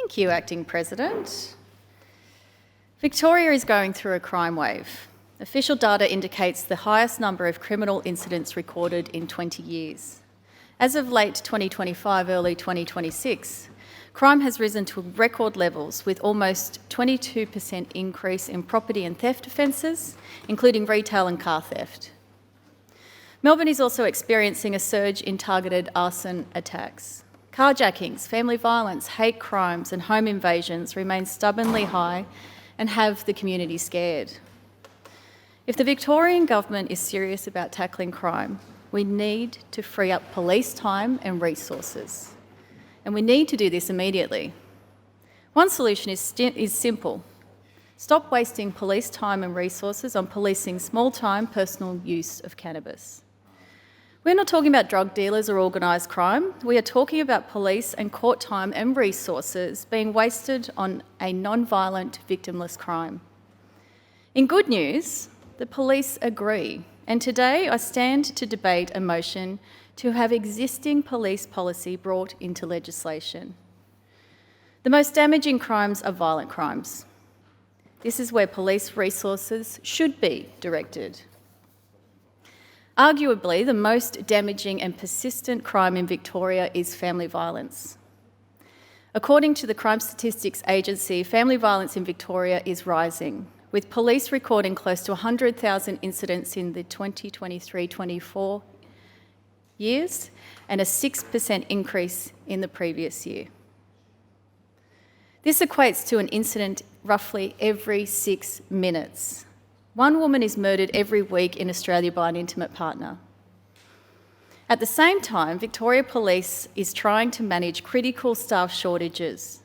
Thank you, Acting President. Victoria is going through a crime wave. Official data indicates the highest number of criminal incidents recorded in 20 years. As of late 2025, early 2026, crime has risen to record levels with almost 22% increase in property and theft offences, including retail and car theft. Melbourne is also experiencing a surge in targeted arson attacks. Carjackings, family violence, hate crimes and home invasions remain stubbornly high and have the community scared. If the Victorian Government is serious about tackling crime, we need to free up police time and resources. And we need to do this immediately. One solution is simple. Stop wasting police time and resources on policing small-time personal use of cannabis. We're not talking about drug dealers or organised crime. We are talking about police and court time and resources being wasted on a non-violent, victimless crime. In good news, the police agree, and today I stand to debate a motion to have existing police policy brought into legislation. The most damaging crimes are violent crimes. This is where police resources should be directed. Arguably, the most damaging and persistent crime in Victoria is family violence. According to the Crime Statistics Agency, family violence in Victoria is rising, with police recording close to 100,000 incidents in the 2023-24 years and a 6% increase in the previous year. This equates to an incident roughly every 6 minutes. One woman is murdered every week in Australia by an intimate partner. At the same time, Victoria Police is trying to manage critical staff shortages.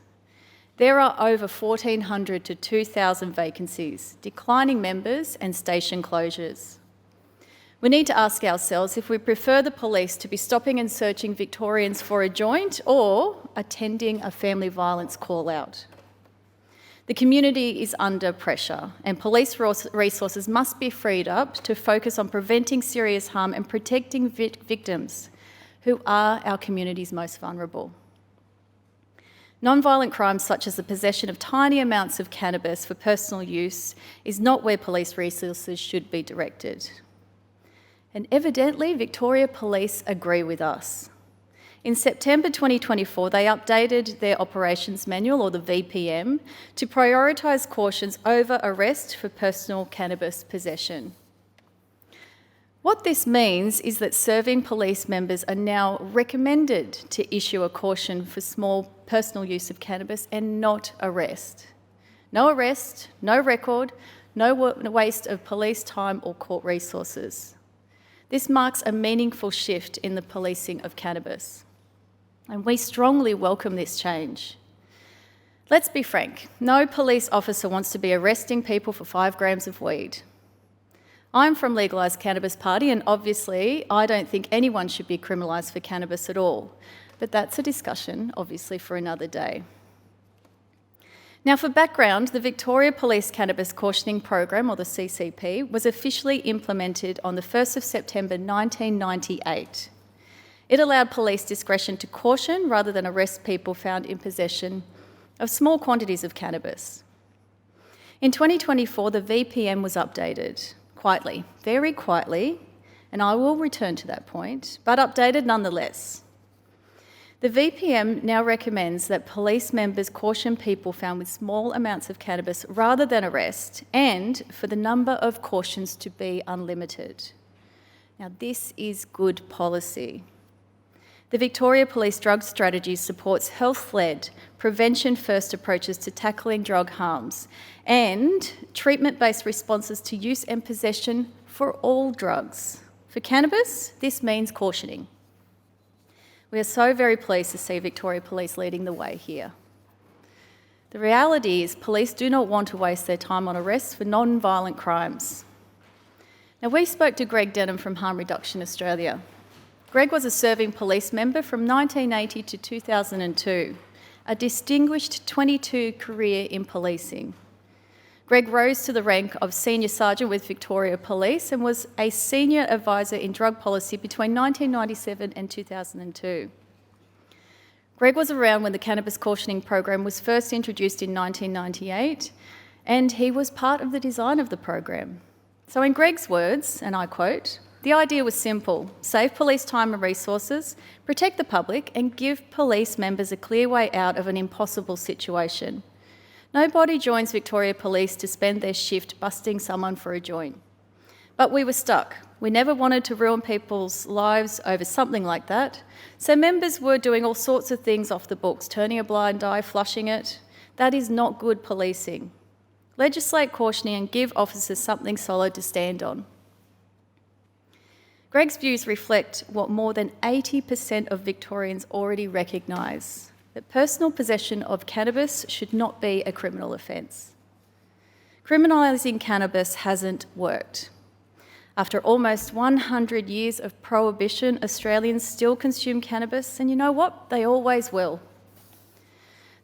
There are over 1,400 to 2,000 vacancies, declining members and station closures. We need to ask ourselves if we prefer the police to be stopping and searching Victorians for a joint or attending a family violence call-out. The community is under pressure and police resources must be freed up to focus on preventing serious harm and protecting victims who are our community's most vulnerable. Non-violent crimes such as the possession of tiny amounts of cannabis for personal use is not where police resources should be directed. And evidently, Victoria Police agree with us. In September 2024, they updated their operations manual, or the VPM, to prioritise cautions over arrest for personal cannabis possession. What this means is that serving police members are now recommended to issue a caution for small personal use of cannabis and not arrest. No arrest, no record, no waste of police time or court resources. This marks a meaningful shift in the policing of cannabis. And we strongly welcome this change. Let's be frank, no police officer wants to be arresting people for 5 grams of weed. I'm from Legalise Cannabis Party, and obviously I don't think anyone should be criminalised for cannabis at all. But that's a discussion, obviously, for another day. Now, for background, the Victoria Police Cannabis Cautioning Program, or the CCP, was officially implemented on the 1st of September 1998. It allowed police discretion to caution rather than arrest people found in possession of small quantities of cannabis. In 2024, the VPM was updated, quietly, very quietly, and I will return to that point, but updated nonetheless. The VPM now recommends that police members caution people found with small amounts of cannabis rather than arrest, and for the number of cautions to be unlimited. Now, this is good policy. The Victoria Police Drug Strategy supports health-led, prevention-first approaches to tackling drug harms and treatment-based responses to use and possession for all drugs. For cannabis, this means cautioning. We are so very pleased to see Victoria Police leading the way here. The reality is police do not want to waste their time on arrests for non-violent crimes. Now, we spoke to Greg Denham from Harm Reduction Australia. Greg was a serving police member from 1980 to 2002, a distinguished 22 career in policing. Greg rose to the rank of Senior Sergeant with Victoria Police and was a Senior Advisor in Drug Policy between 1997 and 2002. Greg was around when the cannabis cautioning program was first introduced in 1998, and he was part of the design of the program. So in Greg's words, and I quote, "The idea was simple: save police time and resources, protect the public, and give police members a clear way out of an impossible situation. Nobody joins Victoria Police to spend their shift busting someone for a joint. But we were stuck. We never wanted to ruin people's lives over something like that, so members were doing all sorts of things off the books, turning a blind eye, flushing it. That is not good policing. Legislate cautioning and give officers something solid to stand on." Greg's views reflect what more than 80% of Victorians already recognise: that personal possession of cannabis should not be a criminal offence. Criminalising cannabis hasn't worked. After almost 100 years of prohibition, Australians still consume cannabis, and you know what? They always will.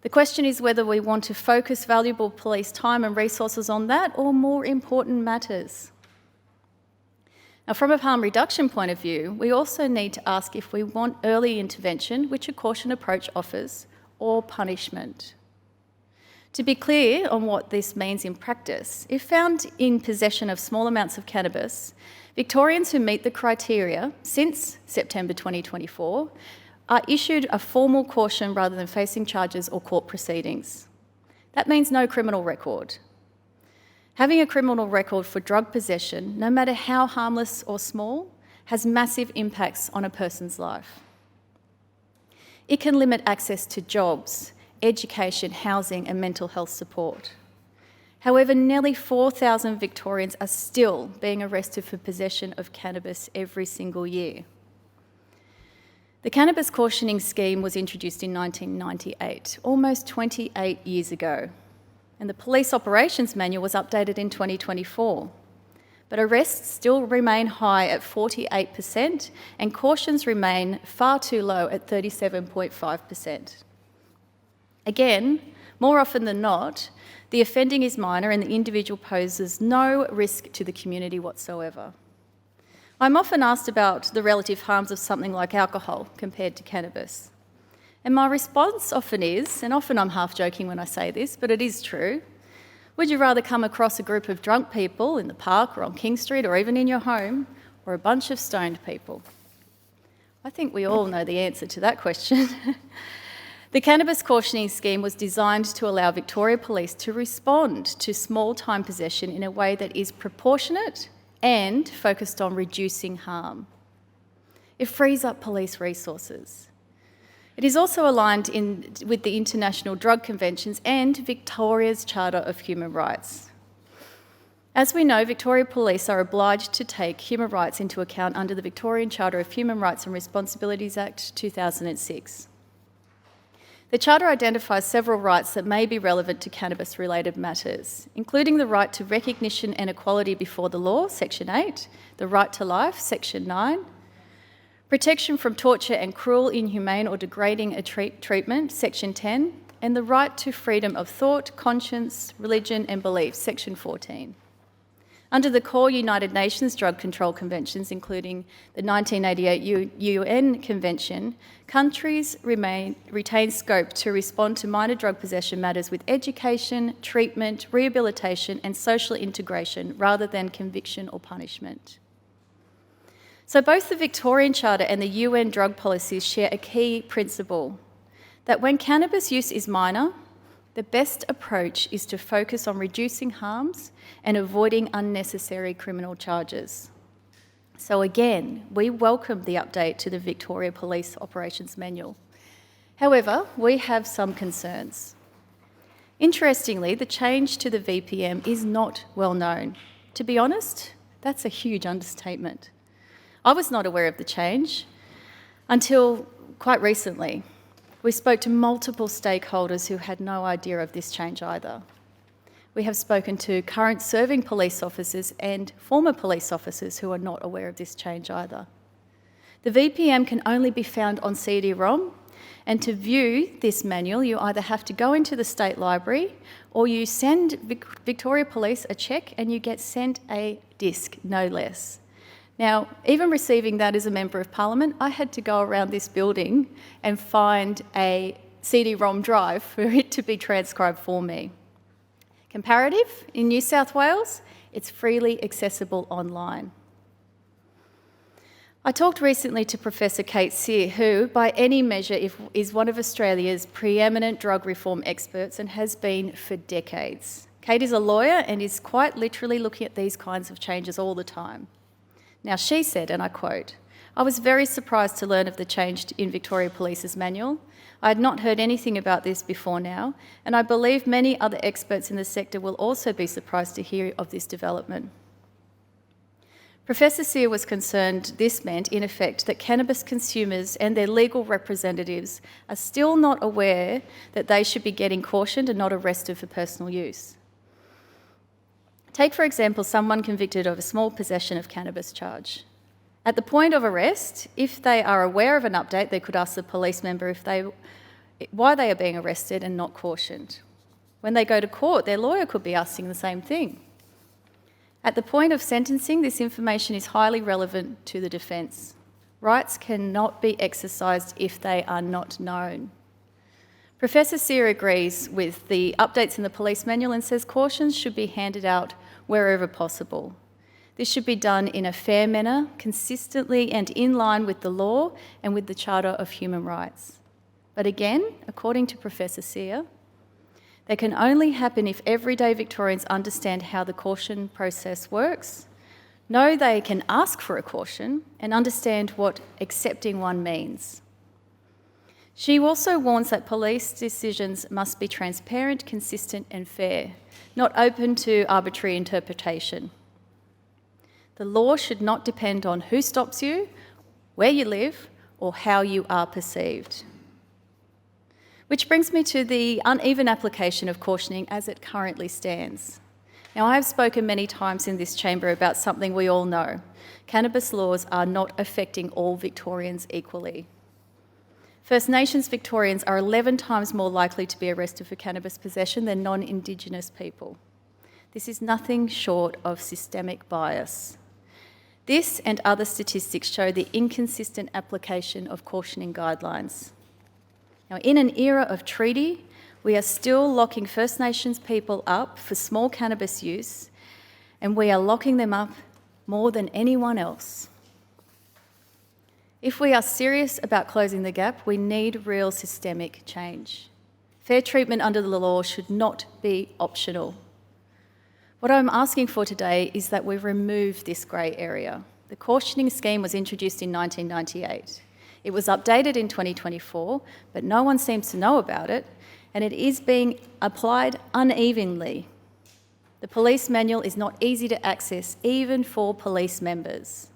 The question is whether we want to focus valuable police time and resources on that or more important matters. Now, from a harm reduction point of view, we also need to ask if we want early intervention, which a caution approach offers, or punishment. To be clear on what this means in practice, if found in possession of small amounts of cannabis, Victorians who meet the criteria since September 2024 are issued a formal caution rather than facing charges or court proceedings. That means no criminal record. Having a criminal record for drug possession, no matter how harmless or small, has massive impacts on a person's life. It can limit access to jobs, education, housing and mental health support. However, nearly 4,000 Victorians are still being arrested for possession of cannabis every single year. The Cannabis Cautioning Scheme was introduced in 1998, almost 28 years ago, and the Police Operations Manual was updated in 2024. But arrests still remain high at 48%, and cautions remain far too low at 37.5%. Again, more often than not, the offending is minor and the individual poses no risk to the community whatsoever. I'm often asked about the relative harms of something like alcohol compared to cannabis. And my response often is, and often I'm half joking when I say this, but it is true: would you rather come across a group of drunk people in the park or on King Street or even in your home, or a bunch of stoned people? I think we all know the answer to that question. The Cannabis Cautioning Scheme was designed to allow Victoria Police to respond to small time possession in a way that is proportionate and focused on reducing harm. It frees up police resources. It is also aligned with the International Drug Conventions and Victoria's Charter of Human Rights. As we know, Victoria Police are obliged to take human rights into account under the Victorian Charter of Human Rights and Responsibilities Act 2006. The Charter identifies several rights that may be relevant to cannabis-related matters, including the right to recognition and equality before the law, Section 8, the right to life, Section 9, protection from torture and cruel, inhumane or degrading treatment, Section 10, and the right to freedom of thought, conscience, religion and belief, Section 14. Under the core United Nations Drug Control Conventions, including the 1988 UN Convention, countries retain scope to respond to minor drug possession matters with education, treatment, rehabilitation and social integration rather than conviction or punishment. So both the Victorian Charter and the UN drug policies share a key principle: that when cannabis use is minor, the best approach is to focus on reducing harms and avoiding unnecessary criminal charges. So again, we welcome the update to the Victoria Police Operations Manual. However, we have some concerns. Interestingly, the change to the VPM is not well known. To be honest, that's a huge understatement. I was not aware of the change until quite recently. We spoke to multiple stakeholders who had no idea of this change either. We have spoken to current serving police officers and former police officers who are not aware of this change either. The VPM can only be found on CD-ROM, and to view this manual, you either have to go into the State Library or you send Victoria Police a cheque and you get sent a disc, no less. Now, even receiving that as a Member of Parliament, I had to go around this building and find a CD-ROM drive for it to be transcribed for me. Comparative, in New South Wales, it's freely accessible online. I talked recently to Professor Kate Sear, who, by any measure, is one of Australia's preeminent drug reform experts and has been for decades. Kate is a lawyer and is quite literally looking at these kinds of changes all the time. Now, she said, and I quote, "I was very surprised to learn of the change in Victoria Police's manual. I had not heard anything about this before now, and I believe many other experts in the sector will also be surprised to hear of this development." Professor Sear was concerned this meant, in effect, that cannabis consumers and their legal representatives are still not aware that they should be getting cautioned and not arrested for personal use. Take, for example, someone convicted of a small possession of cannabis charge. At the point of arrest, if they are aware of an update, they could ask the police member why they are being arrested and not cautioned. When they go to court, their lawyer could be asking the same thing. At the point of sentencing, this information is highly relevant to the defence. Rights cannot be exercised if they are not known. Professor Sear agrees with the updates in the police manual and says cautions should be handed out wherever possible. This should be done in a fair manner, consistently and in line with the law and with the Charter of Human Rights. But again, according to Professor Sear, they can only happen if everyday Victorians understand how the caution process works, know they can ask for a caution, and understand what accepting one means. She also warns that police decisions must be transparent, consistent and fair, not open to arbitrary interpretation. The law should not depend on who stops you, where you live, or how you are perceived. Which brings me to the uneven application of cautioning as it currently stands. Now, I have spoken many times in this chamber about something we all know. Cannabis laws are not affecting all Victorians equally. First Nations Victorians are 11 times more likely to be arrested for cannabis possession than non-Indigenous people. This is nothing short of systemic bias. This and other statistics show the inconsistent application of cautioning guidelines. Now, in an era of treaty, we are still locking First Nations people up for small cannabis use, and we are locking them up more than anyone else. If we are serious about closing the gap, we need real systemic change. Fair treatment under the law should not be optional. What I'm asking for today is that we remove this grey area. The cautioning scheme was introduced in 1998. It was updated in 2024, but no one seems to know about it, and it is being applied unevenly. The police manual is not easy to access, even for police members.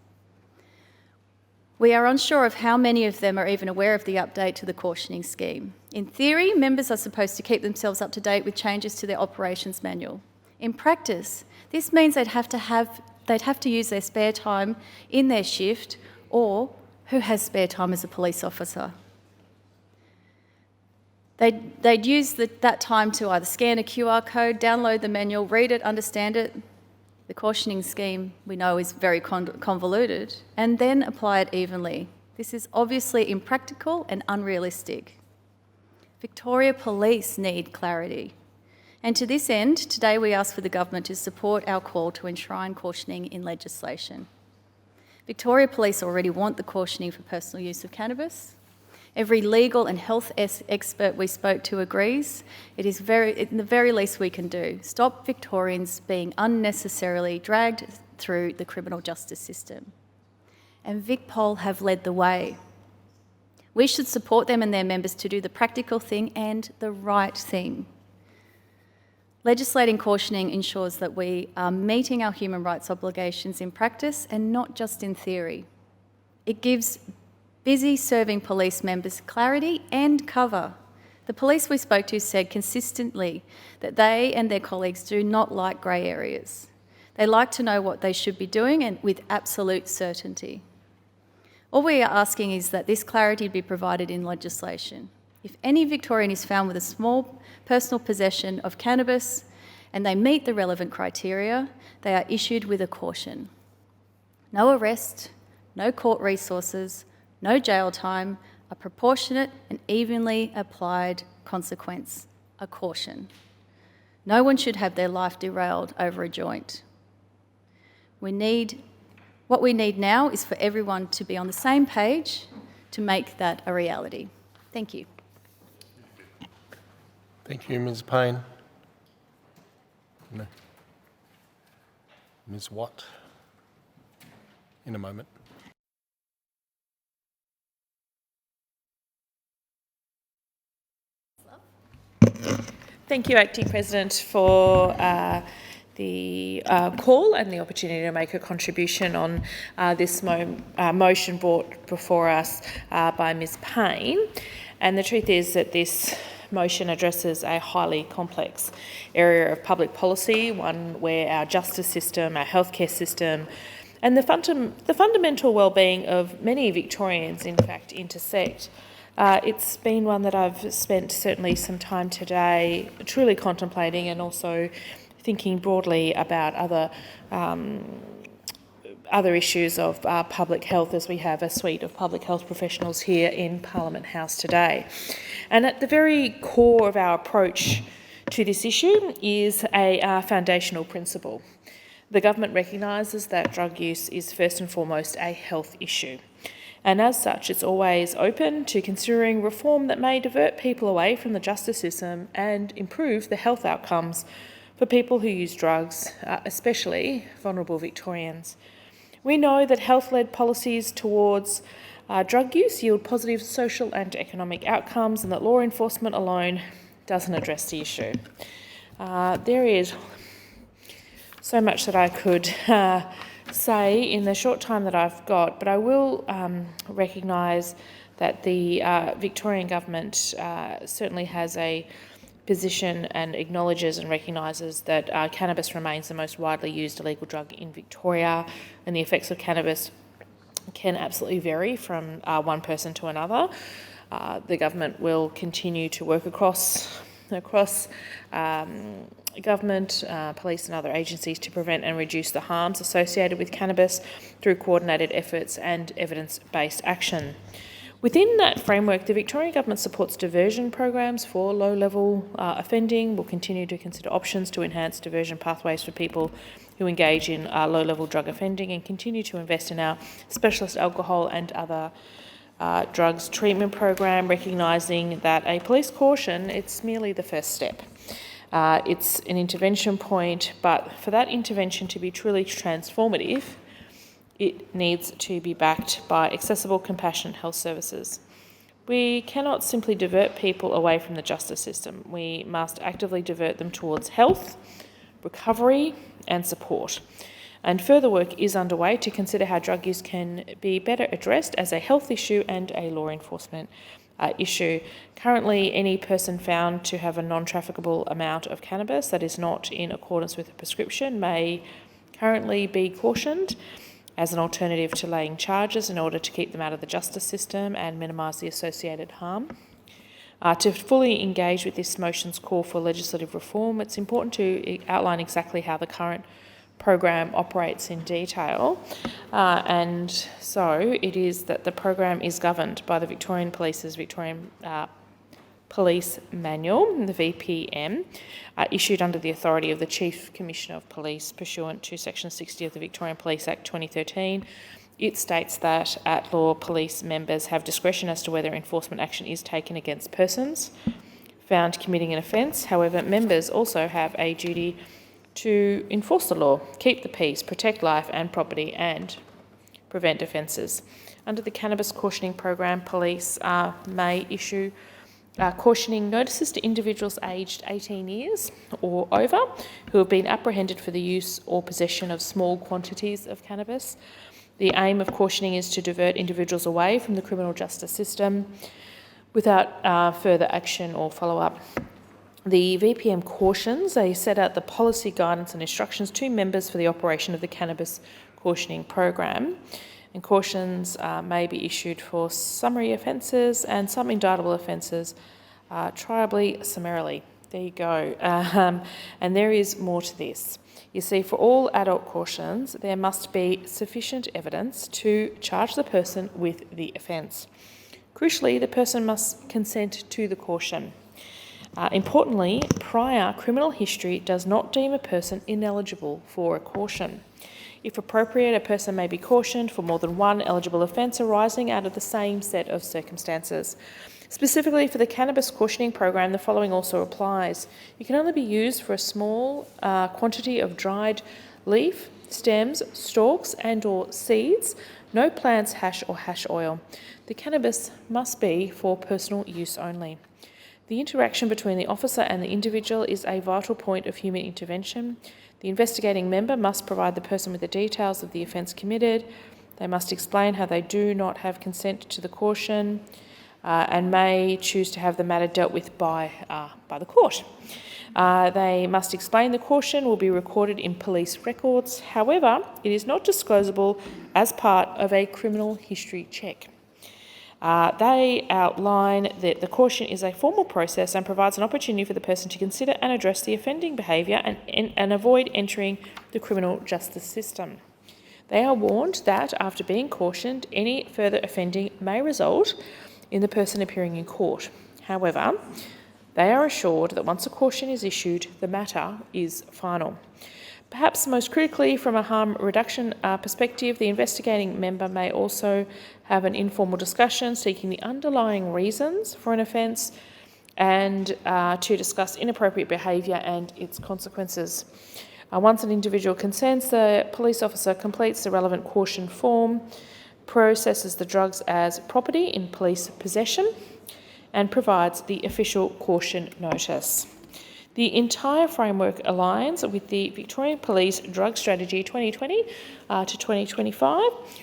We are unsure of how many of them are even aware of the update to the cautioning scheme. In theory, members are supposed to keep themselves up to date with changes to their operations manual. In practice, this means they'd have to use their spare time in their shift, or who has spare time as a police officer. They'd use that time to either scan a QR code, download the manual, read it, understand it. The cautioning scheme, we know, is very convoluted, and then apply it evenly. This is obviously impractical and unrealistic. Victoria Police need clarity. And to this end, today we ask for the government to support our call to enshrine cautioning in legislation. Victoria Police already want the cautioning for personal use of cannabis. Every legal and health expert we spoke to agrees it is the very least we can do. Stop Victorians being unnecessarily dragged through the criminal justice system. And VicPol have led the way. We should support them and their members to do the practical thing and the right thing. Legislating cautioning ensures that we are meeting our human rights obligations in practice and not just in theory. It gives busy serving police members clarity and cover. The police we spoke to said consistently that they and their colleagues do not like grey areas. They like to know what they should be doing and with absolute certainty. All we are asking is that this clarity be provided in legislation. If any Victorian is found with a small personal possession of cannabis and they meet the relevant criteria, they are issued with a caution. No arrest, no court resources, no jail time, a proportionate and evenly applied consequence, a caution. No one should have their life derailed over a joint. What we need now is for everyone to be on the same page to make that a reality. Thank you. Thank you, Ms. Payne. No. Ms. Watt, in a moment. Thank you, Acting President, for the call and the opportunity to make a contribution on this motion brought before us by Ms. Payne. And the truth is that this motion addresses a highly complex area of public policy, one where our justice system, our healthcare system, and the fundamental well-being of many Victorians, in fact, intersect. It's been one that I've spent certainly some time today truly contemplating and also thinking broadly about other issues of public health, as we have a suite of public health professionals here in Parliament House today. And at the very core of our approach to this issue is a foundational principle. The government recognises that drug use is first and foremost a health issue. And as such, it's always open to considering reform that may divert people away from the justice system and improve the health outcomes for people who use drugs, especially vulnerable Victorians. We know that health-led policies towards drug use yield positive social and economic outcomes, and that law enforcement alone doesn't address the issue. There is so much that I could say in the short time that I've got, but I will recognise that the Victorian government certainly has a position and acknowledges and recognises that cannabis remains the most widely used illegal drug in Victoria, and the effects of cannabis can absolutely vary from one person to another. The government will continue to work across government, police and other agencies to prevent and reduce the harms associated with cannabis through coordinated efforts and evidence-based action. Within that framework, the Victorian Government supports diversion programs for low-level offending. We'll continue to consider options to enhance diversion pathways for people who engage in low-level drug offending, and continue to invest in our specialist alcohol and other drugs treatment program, recognising that a police caution, it's merely the first step. It's an intervention point, but for that intervention to be truly transformative, it needs to be backed by accessible, compassionate health services. We cannot simply divert people away from the justice system. We must actively divert them towards health, recovery and support. And further work is underway to consider how drug use can be better addressed as a health issue and a law enforcement issue. Currently, any person found to have a non-trafficable amount of cannabis that is not in accordance with a prescription may currently be cautioned as an alternative to laying charges in order to keep them out of the justice system and minimise the associated harm. To fully engage with this motion's call for legislative reform, it's important to outline exactly how the current program operates in detail. And so it is that the program is governed by the Victorian Police's Victorian Police Manual, the VPM, issued under the authority of the Chief Commissioner of Police pursuant to Section 60 of the Victorian Police Act 2013. It states that at-law police members have discretion as to whether enforcement action is taken against persons found committing an offence. However, members also have a duty to enforce the law, keep the peace, protect life and property, and prevent offences. Under the Cannabis Cautioning Program, police may issue cautioning notices to individuals aged 18 years or over who have been apprehended for the use or possession of small quantities of cannabis. The aim of cautioning is to divert individuals away from the criminal justice system without further action or follow-up. The VPM cautions, they set out the policy guidance and instructions to members for the operation of the Cannabis Cautioning Program. And cautions may be issued for summary offences and some indictable offences triably summarily. There you go. And there is more to this. You see, for all adult cautions, there must be sufficient evidence to charge the person with the offence. Crucially, the person must consent to the caution. Importantly, prior criminal history does not deem a person ineligible for a caution. If appropriate, a person may be cautioned for more than one eligible offence arising out of the same set of circumstances. Specifically for the cannabis cautioning program, the following also applies. You can only be used for a small quantity of dried leaf, stems, stalks and/or seeds, no plants, hash or hash oil. The cannabis must be for personal use only. The interaction between the officer and the individual is a vital point of human intervention. The investigating member must provide the person with the details of the offence committed. They must explain how they do not have consent to the caution and may choose to have the matter dealt with by the court. They must explain the caution will be recorded in police records. However, it is not disclosable as part of a criminal history check. They outline that the caution is a formal process and provides an opportunity for the person to consider and address the offending behaviour and avoid entering the criminal justice system. They are warned that after being cautioned, any further offending may result in the person appearing in court. However, they are assured that once a caution is issued, the matter is final. Perhaps most critically, from a harm reduction perspective, the investigating member may also have an informal discussion seeking the underlying reasons for an offence and to discuss inappropriate behaviour and its consequences. Once an individual consents, the police officer completes the relevant caution form, processes the drugs as property in police possession, and provides the official caution notice. The entire framework aligns with the Victorian Police Drug Strategy 2020 to 2025,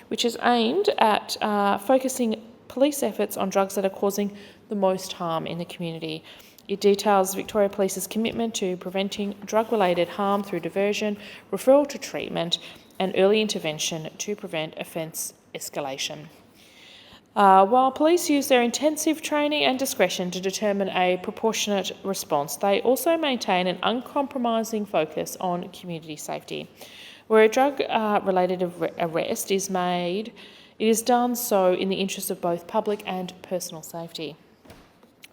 which is aimed at focusing police efforts on drugs that are causing the most harm in the community. It details Victoria Police's commitment to preventing drug-related harm through diversion, referral to treatment, and early intervention to prevent offence escalation. While police use their intensive training and discretion to determine a proportionate response, they also maintain an uncompromising focus on community safety. Where a drug-related arrest is made, it is done so in the interest of both public and personal safety.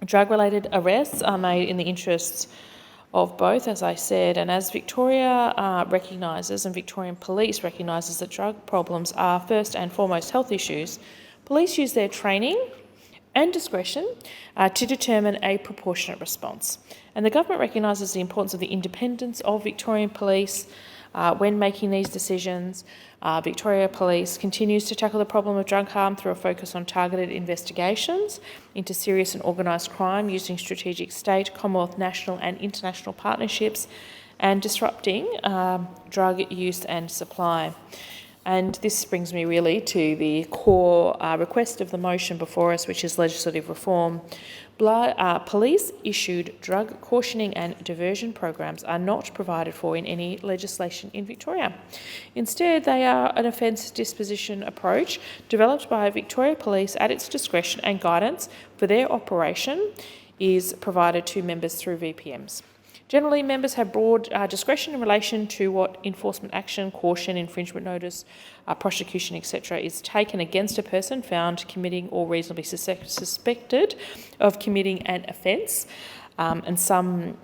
Drug-related arrests are made in the interests of both, as I said, and as Victoria recognises and Victorian Police recognises that drug problems are first and foremost health issues, police use their training and discretion to determine a proportionate response. And the government recognises the importance of the independence of Victorian Police when making these decisions. Victoria Police continues to tackle the problem of drug harm through a focus on targeted investigations into serious and organised crime using strategic state, Commonwealth, national and international partnerships and disrupting drug use and supply. And this brings me really to the core request of the motion before us, which is legislative reform. Police-issued drug cautioning and diversion programs are not provided for in any legislation in Victoria. Instead, they are an offence disposition approach developed by Victoria Police at its discretion, and guidance for their operation is provided to members through VPMs. Generally, members have broad discretion in relation to what enforcement action, caution, infringement notice, prosecution, etc. is taken against a person found committing or reasonably suspected of committing an offence, and some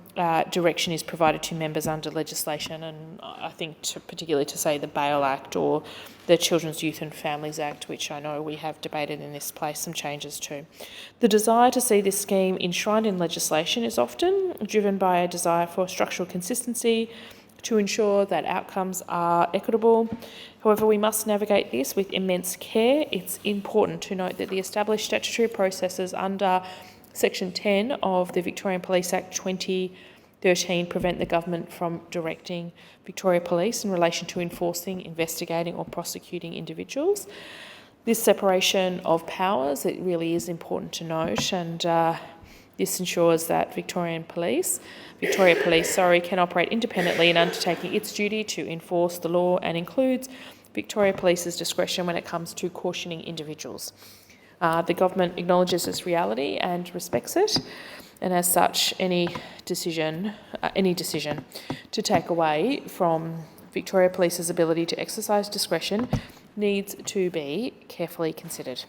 direction is provided to members under legislation, and I think particularly to say the Bail Act or the Children's Youth and Families Act, which I know we have debated in this place some changes to. The desire to see this scheme enshrined in legislation is often driven by a desire for structural consistency to ensure that outcomes are equitable. However, we must navigate this with immense care. It's important to note that the established statutory processes under Section 10 of the Victorian Police Act 2013 prevent the government from directing Victoria Police in relation to enforcing, investigating or prosecuting individuals. This separation of powers, it really is important to note, and this ensures that Victoria Police can operate independently in undertaking its duty to enforce the law, and includes Victoria Police's discretion when it comes to cautioning individuals. The government acknowledges this reality and respects it. and as such, any decision to take away from Victoria Police's ability to exercise discretion needs to be carefully considered.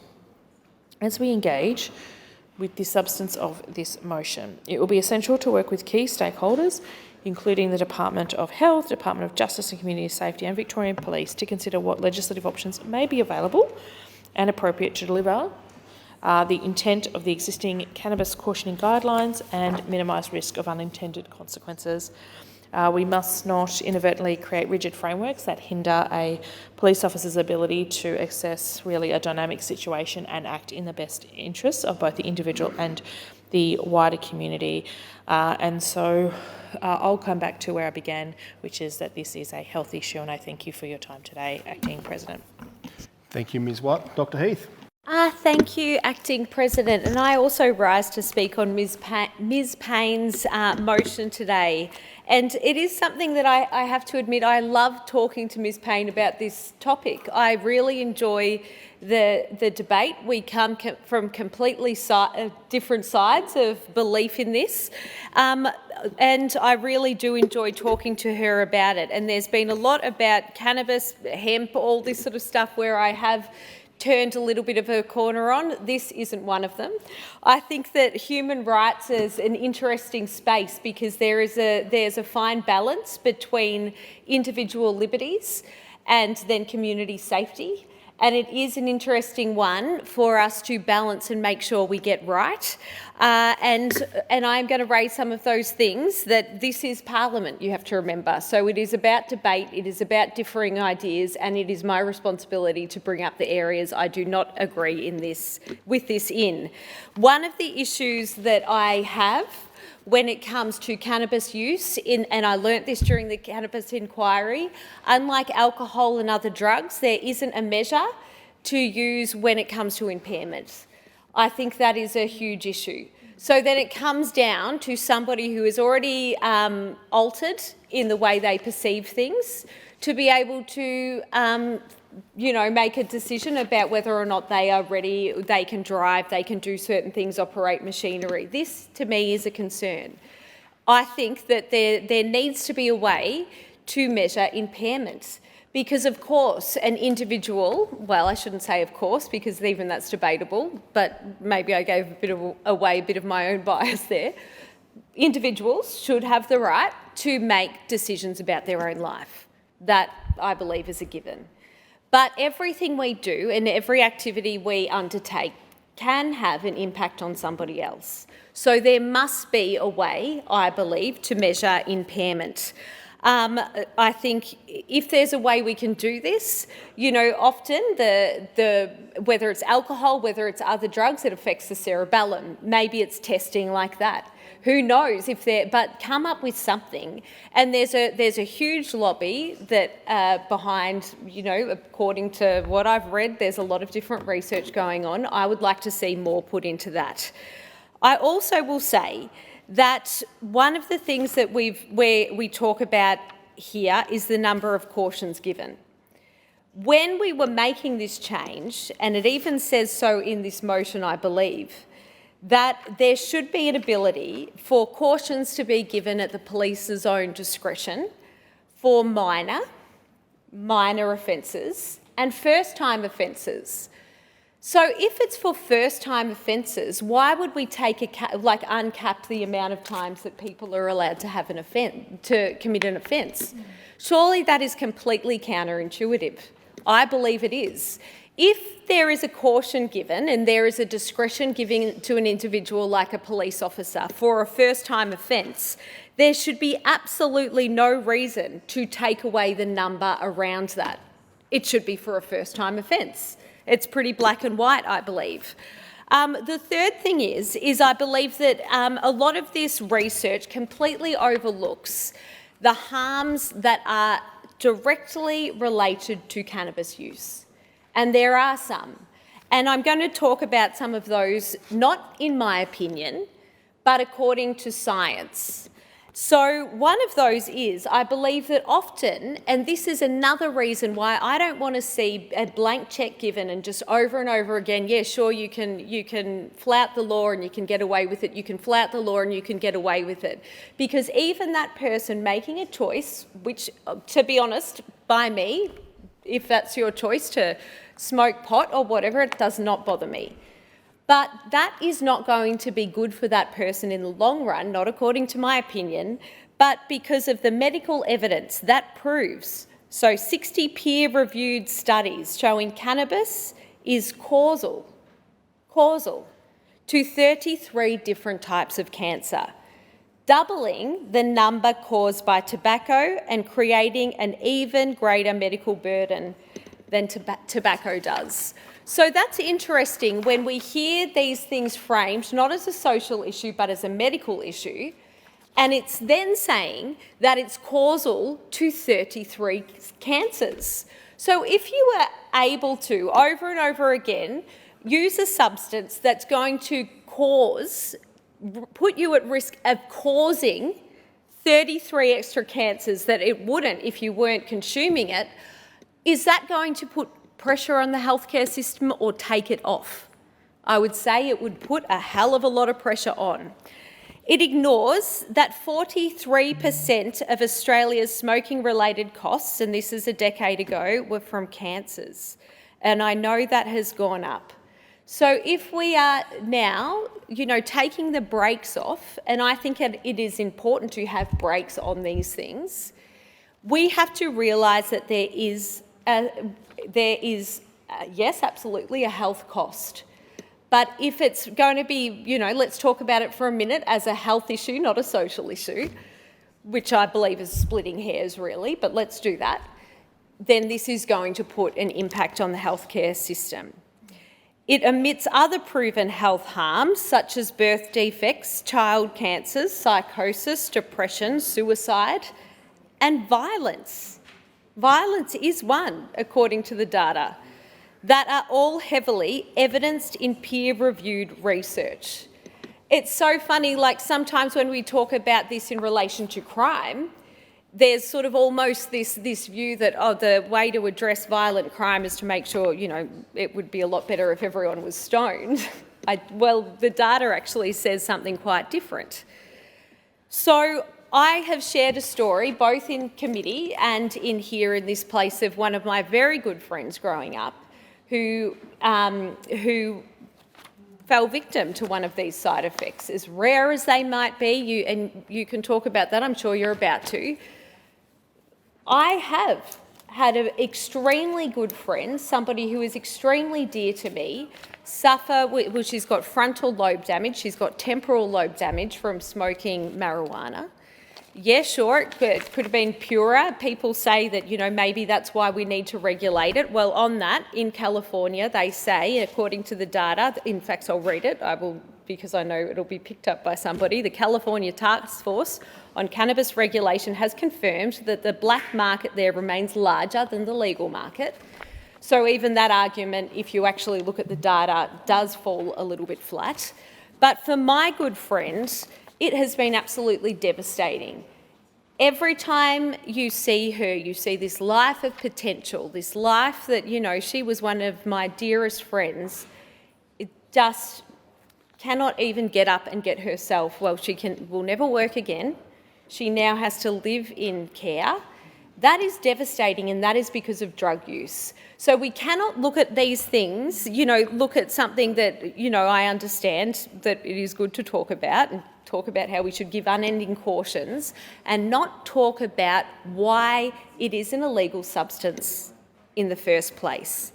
As we engage with the substance of this motion, it will be essential to work with key stakeholders, including the Department of Health, Department of Justice and Community Safety and Victorian Police, to consider what legislative options may be available and appropriate to deliver the intent of the existing cannabis cautioning guidelines and minimise risk of unintended consequences. We must not inadvertently create rigid frameworks that hinder a police officer's ability to assess really a dynamic situation and act in the best interests of both the individual and the wider community. And so I'll come back to where I began, which is that this is a health issue, and I thank you for your time today, Acting President. Thank you, Ms Watt. Dr Heath. Thank you, Acting President. And I also rise to speak on Ms Payne's motion today. And it is something that I have to admit, I love talking to Ms Payne about this topic. I really enjoy the debate. We come from completely different sides of belief in this. And I really do enjoy talking to her about it. And there's been a lot about cannabis, hemp, all this sort of stuff where I have turned a little bit of a corner on. This isn't one of them. I think that human rights is an interesting space because there's a fine balance between individual liberties and then community safety. And it is an interesting one for us to balance and make sure we get right. And I'm going to raise some of those things that this is Parliament, you have to remember. So it is about debate, it is about differing ideas, and it is my responsibility to bring up the areas I do not agree with this in. One of the issues that I have when it comes to cannabis use, and I learnt this during the cannabis inquiry, unlike alcohol and other drugs, there isn't a measure to use when it comes to impairment. I think that is a huge issue. So then it comes down to somebody who is already altered in the way they perceive things to be able to make a decision about whether or not they are ready, they can drive, they can do certain things, operate machinery. This, to me, is a concern. I think that there needs to be a way to measure impairments because, of course, an individual, well, I shouldn't say of course because even that's debatable, but maybe I gave away a bit of my own bias there. Individuals should have the right to make decisions about their own life. That, I believe, is a given. But everything we do and every activity we undertake can have an impact on somebody else. So there must be a way, I believe, to measure impairment. I think if there's a way we can do this, often whether it's alcohol, whether it's other drugs, it affects the cerebellum. Maybe it's testing like that. Who knows but come up with something. And there's a huge lobby that behind, according to what I've read, there's a lot of different research going on. I would like to see more put into that. I also will say that one of the things that we talk about here is the number of cautions given. When we were making this change, and it even says so in this motion, I believe, that there should be an ability for cautions to be given at the police's own discretion for minor offences and first-time offences. So if it's for first-time offences, why would we uncap the amount of times that people are allowed to have to commit an offence? Surely that is completely counterintuitive. I believe it is. If there is a caution given and there is a discretion given to an individual like a police officer for a first-time offence, there should be absolutely no reason to take away the number around that. It should be for a first-time offence. It's pretty black and white, I believe. The third thing is I believe that a lot of this research completely overlooks the harms that are directly related to cannabis use. And there are some. And I'm going to talk about some of those, not in my opinion, but according to science. So one of those is, I believe that often, and this is another reason why I don't want to see a blank cheque given and just over and over again, yeah, sure, you can flout the law and you can get away with it, you can flout the law and you can get away with it. Because even that person making a choice, which, to be honest, by me, if that's your choice to smoke pot or whatever, it does not bother me. But that is not going to be good for that person in the long run, not according to my opinion, but because of the medical evidence that proves. So 60 peer-reviewed studies showing cannabis is causal to 33 different types of cancer, doubling the number caused by tobacco and creating an even greater medical burden than tobacco does. So that's interesting when we hear these things framed not as a social issue but as a medical issue, and it's then saying that it's causal to 33 cancers. So if you were able to, over and over again, use a substance that's going to put you at risk of causing 33 extra cancers that it wouldn't if you weren't consuming it, is that going to put pressure on the healthcare system or take it off? I would say it would put a hell of a lot of pressure on. It ignores that 43% of Australia's smoking-related costs, and this is a decade ago, were from cancers. And I know that has gone up. So if we are now, taking the brakes off, and I think it is important to have brakes on these things, we have to realise that there is, yes, absolutely, a health cost. But if it's going to be, let's talk about it for a minute as a health issue, not a social issue, which I believe is splitting hairs really, but let's do that, then this is going to put an impact on the healthcare system. It omits other proven health harms such as birth defects, child cancers, psychosis, depression, suicide, and violence. Violence is one, according to the data, that are all heavily evidenced in peer-reviewed research. It's so funny, like sometimes when we talk about this in relation to crime, there's sort of almost this view that, the way to address violent crime is to make sure, it would be a lot better if everyone was stoned. Well, the data actually says something quite different. So I have shared a story, both in committee and in here in this place, of one of my very good friends growing up who fell victim to one of these side effects. As rare as they might be, and you can talk about that, I'm sure you're about to. I have had an extremely good friend, somebody who is extremely dear to me, suffer, well, she's got frontal lobe damage, she's got temporal lobe damage from smoking marijuana. Yeah, sure, it could have been purer. People say that, maybe that's why we need to regulate it. Well, on that, in California, they say, according to the data, in fact, I'll read it, because I know it'll be picked up by somebody, the California Task Force on Cannabis Regulation has confirmed that the black market there remains larger than the legal market. So even that argument, if you actually look at the data, does fall a little bit flat. But for my good friend, it has been absolutely devastating. Every time you see her, you see this life of potential, this life that, she was one of my dearest friends. It just cannot even get up and get herself, will never work again. She now has to live in care. That is devastating, and that is because of drug use. So we cannot look at these things, look at something that, I understand that it is good to talk about, and talk about how we should give unending cautions, and not talk about why it is an illegal substance in the first place.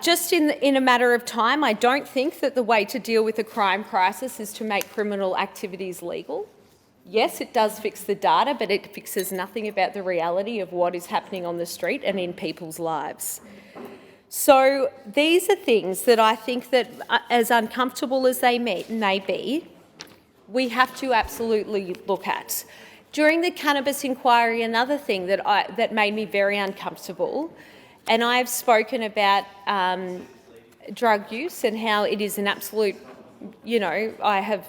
Just in a matter of time, I don't think that the way to deal with a crime crisis is to make criminal activities legal. Yes, it does fix the data, but it fixes nothing about the reality of what is happening on the street and in people's lives. So these are things that I think that, as uncomfortable as they may be, we have to absolutely look at. During the cannabis inquiry, another thing that made me very uncomfortable, and I've spoken about drug use and how it is an absolute, I have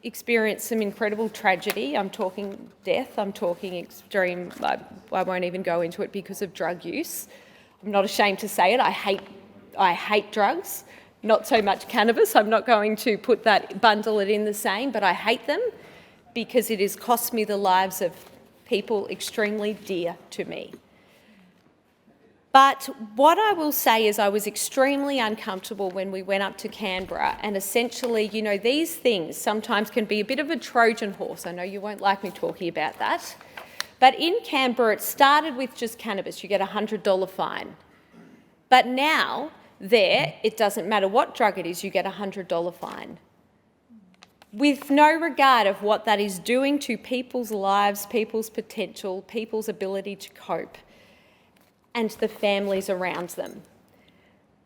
experienced some incredible tragedy. I'm talking death, I'm talking extreme, I won't even go into it because of drug use. I'm not ashamed to say it, I hate drugs, not so much cannabis. I'm not going to bundle it in the same, but I hate them because it has cost me the lives of people extremely dear to me. But what I will say is I was extremely uncomfortable when we went up to Canberra, and essentially, you know, these things sometimes can be a bit of a Trojan horse. I know you won't like me talking about that. But in Canberra, it started with just cannabis. You get a $100 fine. But now, there, it doesn't matter what drug it is, you get a $100 fine. With no regard of what that is doing to people's lives, people's potential, people's ability to cope, and the families around them.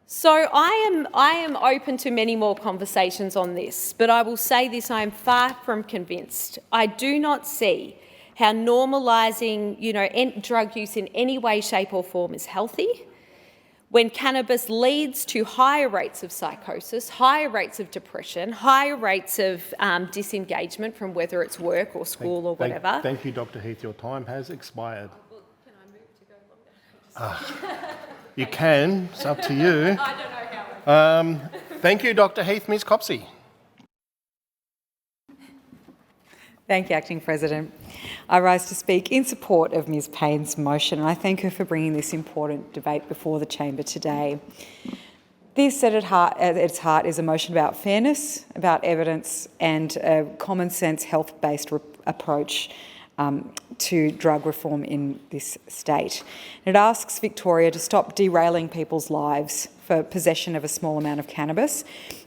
So I am open to many more conversations on this, but I will say this, I am far from convinced. I do not see how normalising, you know, drug use in any way, shape or form is healthy. When cannabis leads to higher rates of psychosis, higher rates of depression, higher rates of disengagement from whether it's work or school or whatever. Thank you, Dr. Heath. Your time has expired. Can I move to go longer? You can. It's up to you. I don't know how. Thank you, Dr. Heath. Ms. Copsey. Thank you, Acting President. I rise to speak in support of Ms Payne's motion, and I thank her for bringing this important debate before the chamber today. This, at its heart, is a motion about fairness, about evidence and a common sense health-based approach to drug reform in this state. It asks Victoria to stop derailing people's lives for possession of a small amount of cannabis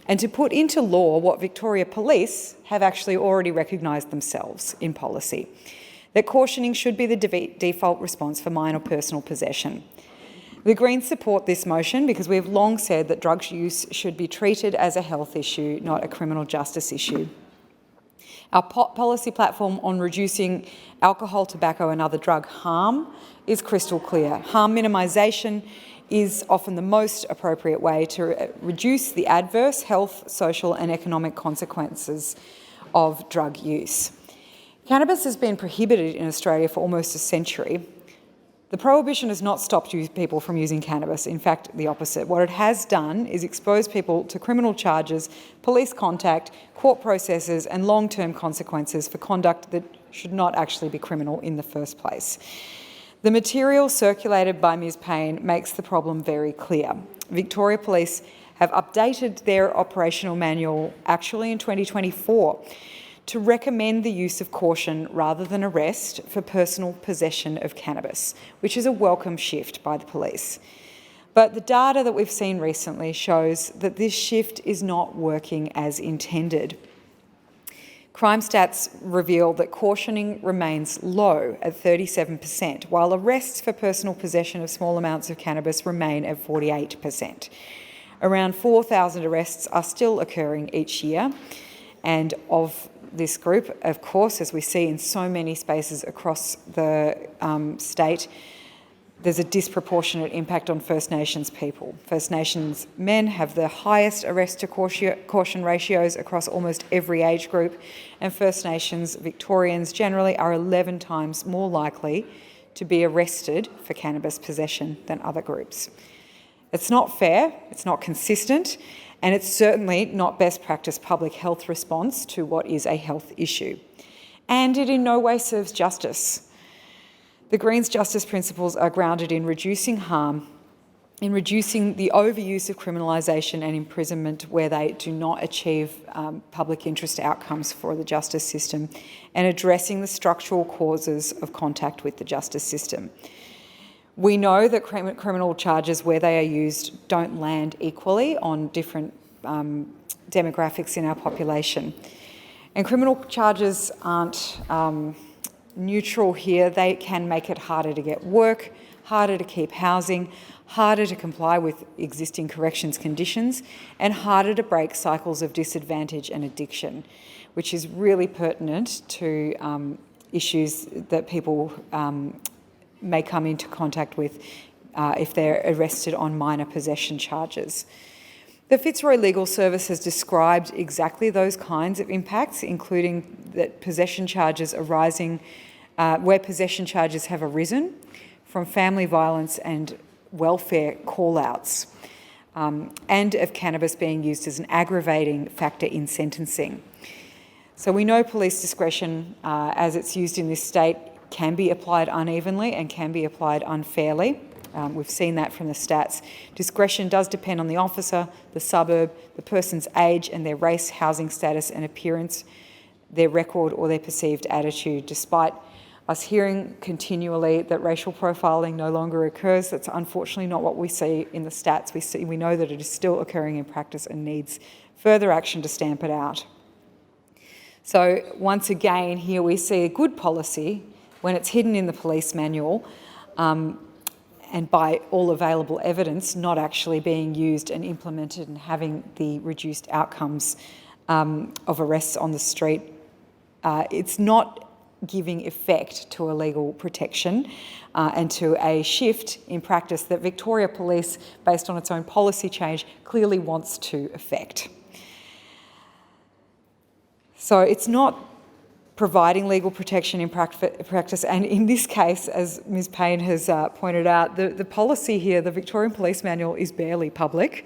and to put into law what Victoria Police have actually already recognised themselves in policy, that cautioning should be the default response for minor personal possession. The Greens support this motion because we have long said that drug use should be treated as a health issue, not a criminal justice issue. Our policy platform on reducing alcohol, tobacco and other drug harm is crystal clear. Harm minimisation is often the most appropriate way to reduce the adverse health, social and economic consequences of drug use. Cannabis has been prohibited in Australia for almost a century. The prohibition has not stopped people from using cannabis, in fact, the opposite. What it has done is expose people to criminal charges, police contact, court processes and long-term consequences for conduct that should not actually be criminal in the first place. The material circulated by Ms Payne makes the problem very clear. Victoria Police have updated their operational manual actually in 2024 to recommend the use of caution rather than arrest for personal possession of cannabis, which is a welcome shift by the police. But the data that we've seen recently shows that this shift is not working as intended. Crime stats reveal that cautioning remains low at 37%, while arrests for personal possession of small amounts of cannabis remain at 48%. Around 4,000 arrests are still occurring each year, and of this group, of course, as we see in so many spaces across the state, there's a disproportionate impact on First Nations people. First Nations men have the highest arrest to caution ratios across almost every age group, and First Nations Victorians generally are 11 times more likely to be arrested for cannabis possession than other groups. It's not fair, it's not consistent, and it's certainly not best practice public health response to what is a health issue. And it in no way serves justice. The Greens' justice principles are grounded in reducing harm, in reducing the overuse of criminalisation and imprisonment where they do not achieve public interest outcomes for the justice system, and addressing the structural causes of contact with the justice system. We know that criminal charges where they are used don't land equally on different demographics in our population. And criminal charges aren't neutral here. They can make it harder to get work, harder to keep housing, harder to comply with existing corrections conditions, and harder to break cycles of disadvantage and addiction, which is really pertinent to issues that people may come into contact with if they're arrested on minor possession charges. The Fitzroy Legal Service has described exactly those kinds of impacts, including that possession charges arising where possession charges have arisen from family violence and welfare call-outs, and of cannabis being used as an aggravating factor in sentencing. So we know police discretion, as it's used in this state, can be applied unevenly and can be applied unfairly. We've seen that from the stats. Discretion does depend on the officer, the suburb, the person's age and their race, housing status and appearance, their record or their perceived attitude. Despite us hearing continually that racial profiling no longer occurs, that's unfortunately not what we see in the stats. We know that it is still occurring in practice and needs further action to stamp it out. So once again, here we see a good policy when it's hidden in the police manual, and by all available evidence, not actually being used and implemented and having the reduced outcomes of arrests on the street. It's not giving effect to a legal protection and to a shift in practice that Victoria Police, based on its own policy change, clearly wants to effect. So it's not providing legal protection in practice, and in this case, as Ms Payne has pointed out, the policy here, the Victorian Police Manual, is barely public.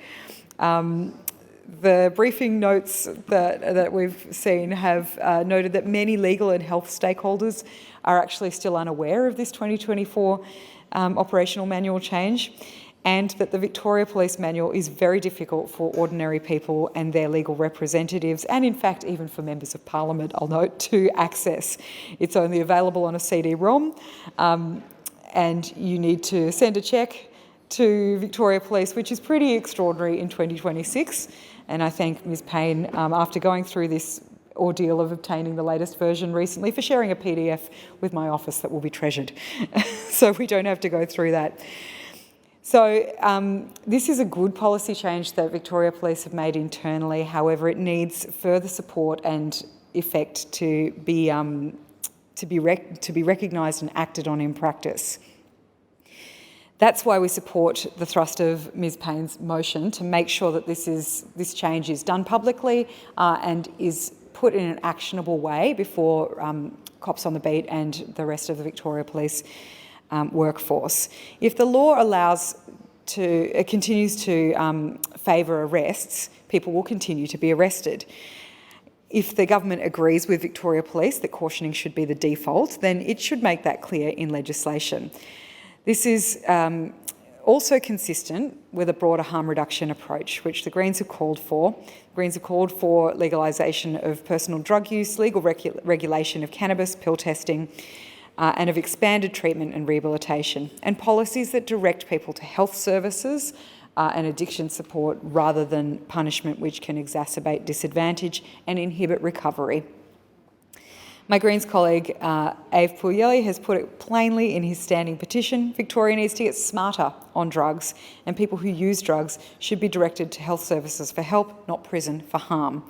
The briefing notes that we've seen have noted that many legal and health stakeholders are actually still unaware of this 2024 operational manual change, and that the Victoria Police Manual is very difficult for ordinary people and their legal representatives, and in fact even for members of Parliament, I'll note, to access. It's only available on a CD-ROM, and you need to send a cheque to Victoria Police, which is pretty extraordinary in 2026. And I thank Ms Payne, after going through this ordeal of obtaining the latest version recently, for sharing a PDF with my office that will be treasured, so we don't have to go through that. So this is a good policy change that Victoria Police have made internally. However, it needs further support and effect to be recognised and acted on in practice. That's why we support the thrust of Ms Payne's motion to make sure that this change is done publicly and is put in an actionable way before cops on the beat and the rest of the Victoria Police workforce. If the law continues to favour arrests, people will continue to be arrested. If the government agrees with Victoria Police that cautioning should be the default, then it should make that clear in legislation. This is also consistent with a broader harm reduction approach, which the Greens have called for. The Greens have called for legalisation of personal drug use, legal regulation of cannabis, pill testing, and of expanded treatment and rehabilitation, and policies that direct people to health services and addiction support rather than punishment, which can exacerbate disadvantage and inhibit recovery. My Greens colleague, Ave Puglielli, has put it plainly in his standing petition. Victoria needs to get smarter on drugs, and people who use drugs should be directed to health services for help, not prison for harm.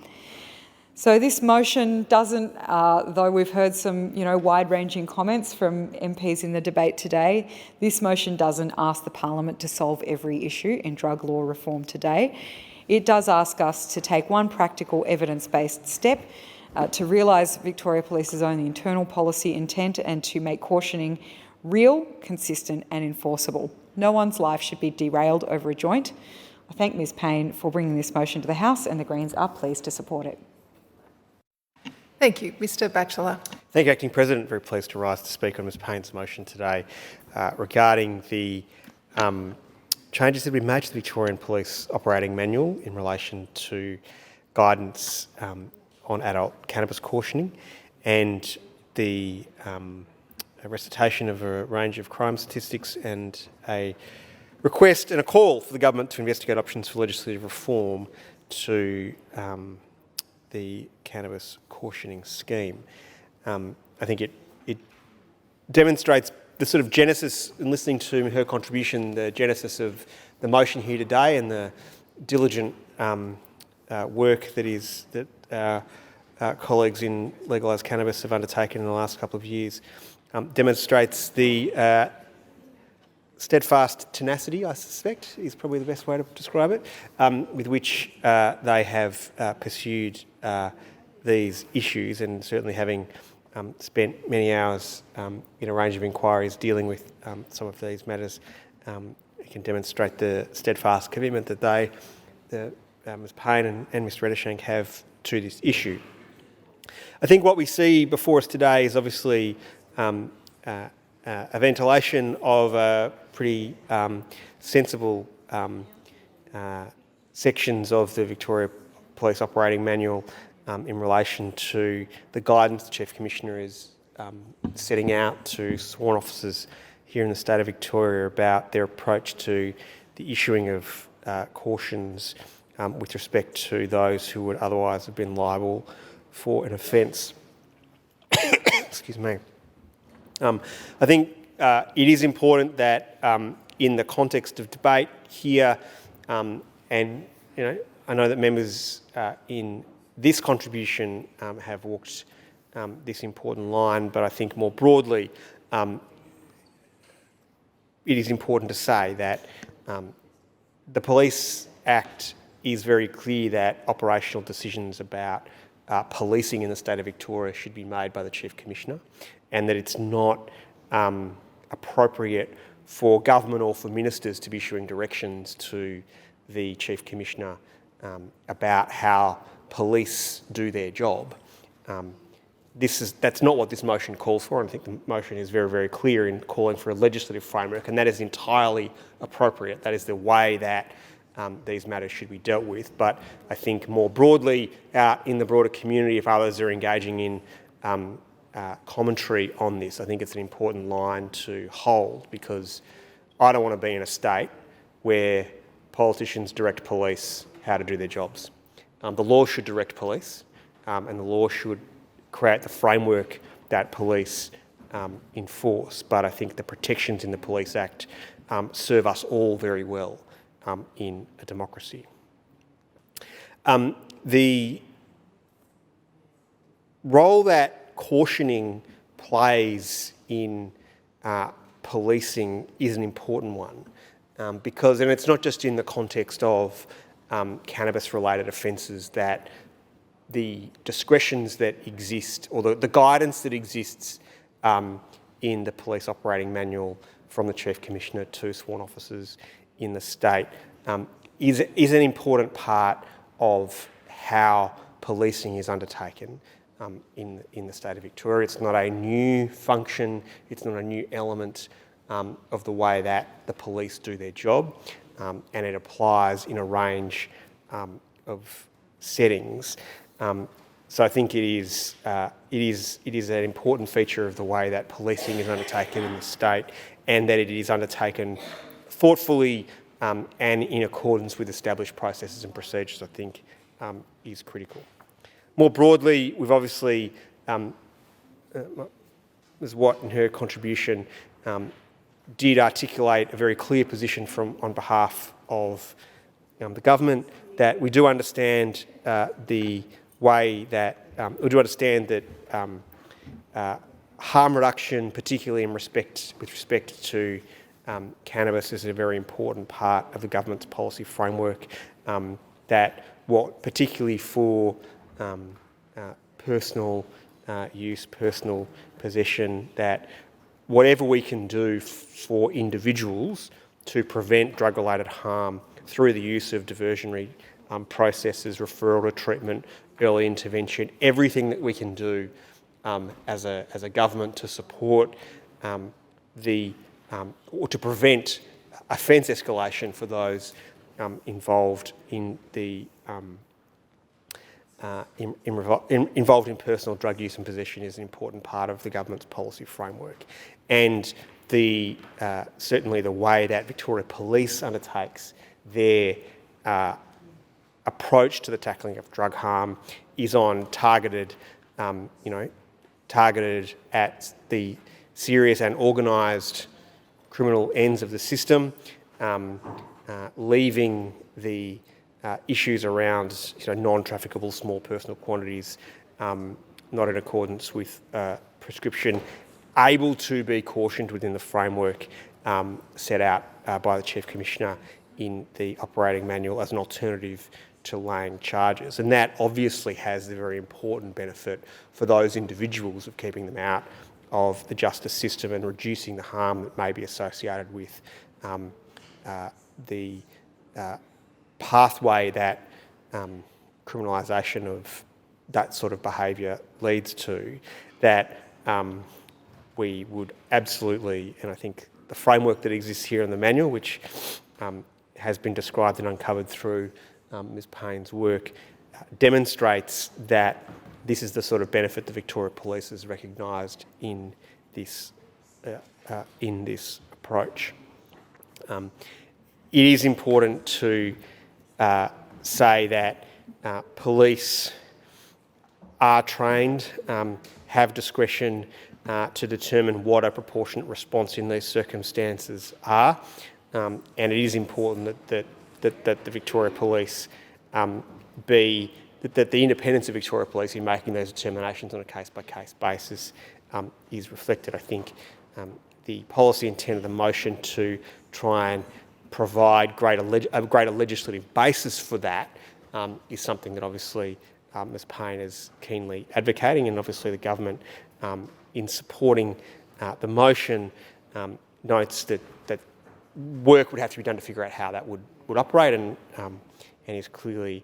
So this motion doesn't, though we've heard some wide-ranging comments from MPs in the debate today, this motion doesn't ask the Parliament to solve every issue in drug law reform today. It does ask us to take one practical evidence-based step to realise Victoria Police's own internal policy intent and to make cautioning real, consistent and enforceable. No one's life should be derailed over a joint. I thank Ms Payne for bringing this motion to the House, and the Greens are pleased to support it. Thank you. Mr Batchelor. Thank you, Acting President. Very pleased to rise to speak on Ms Payne's motion today regarding the changes that have been made to the Victorian Police Operating Manual in relation to guidance on adult cannabis cautioning and the recitation of a range of crime statistics and a request and a call for the government to investigate options for legislative reform to the cannabis cautioning scheme. I think it demonstrates the sort of genesis, in listening to her contribution, the genesis of the motion here today and the diligent work that our colleagues in Legalise Cannabis have undertaken in the last couple of years, demonstrates the steadfast tenacity, I suspect, is probably the best way to describe it, with which they have pursued these issues, and certainly having spent many hours in a range of inquiries dealing with some of these matters, can demonstrate the steadfast commitment that they, Ms Payne and Mr Ettershank, have to this issue. I think what we see before us today is obviously a ventilation of a pretty sensible sections of the Victoria Police Operating Manual in relation to the guidance the Chief Commissioner is setting out to sworn officers here in the state of Victoria about their approach to the issuing of cautions with respect to those who would otherwise have been liable for an offence. Excuse me. I think it is important that in the context of debate here, and I know that members in this contribution have walked this important line, but I think more broadly, it is important to say that the Police Act is very clear that operational decisions about policing in the state of Victoria should be made by the Chief Commissioner, and that it's not appropriate for government or for ministers to be issuing directions to the Chief Commissioner about how police do their job. That's not what this motion calls for, and I think the motion is very, very clear in calling for a legislative framework, and that is entirely appropriate. That is the way that these matters should be dealt with. But I think more broadly, out in the broader community, if others are engaging in commentary on this, I think it's an important line to hold, because I don't want to be in a state where politicians direct police how to do their jobs. The law should direct police, and the law should create the framework that police enforce. But I think the protections in the Police Act serve us all very well in a democracy. The role that cautioning plays in policing is an important one, because, and it's not just in the context of cannabis-related offences, that the discretions that exist, or the guidance that exists in the Police Operating Manual from the Chief Commissioner to sworn officers in the state is an important part of how policing is undertaken in the state of Victoria. It's not a new function, it's not a new element of the way that the police do their job, and it applies in a range of settings. So I think it is an important feature of the way that policing is undertaken in the state, and that it is undertaken thoughtfully and in accordance with established processes and procedures, I think is critical. More broadly, we've obviously, Ms Watt in her contribution did articulate a very clear position on behalf of the government, that we do understand the way that, we do understand that harm reduction, particularly with respect to cannabis, is a very important part of the government's policy framework, that particularly for personal use, personal possession, that whatever we can do for individuals to prevent drug-related harm through the use of diversionary processes, referral to treatment, early intervention, everything that we can do as a government to support or to prevent offence escalation for those involved in involved in personal drug use and possession is an important part of the government's policy framework. And certainly the way that Victoria Police undertakes their approach to the tackling of drug harm is on targeted at the serious and organised criminal ends of the system, leaving the issues around non-trafficable small personal quantities not in accordance with prescription, able to be cautioned within the framework set out by the Chief Commissioner in the operating manual as an alternative to laying charges. And that obviously has the very important benefit for those individuals of keeping them out of the justice system and reducing the harm that may be associated with the pathway that criminalisation of that sort of behaviour leads to, that we would absolutely, and I think the framework that exists here in the manual, which has been described and uncovered through Ms Payne's work, demonstrates that this is the sort of benefit the Victoria Police has recognised in this approach. It is important to say that police are trained, have discretion to determine what a proportionate response in these circumstances are, and it is important that the Victoria Police that the independence of Victoria Police in making those determinations on a case-by-case basis is reflected. I think the policy intent of the motion to try and provide a greater legislative basis for that is something that obviously Ms Payne is keenly advocating, and obviously the government in supporting the motion notes that work would have to be done to figure out how that would operate, and is clearly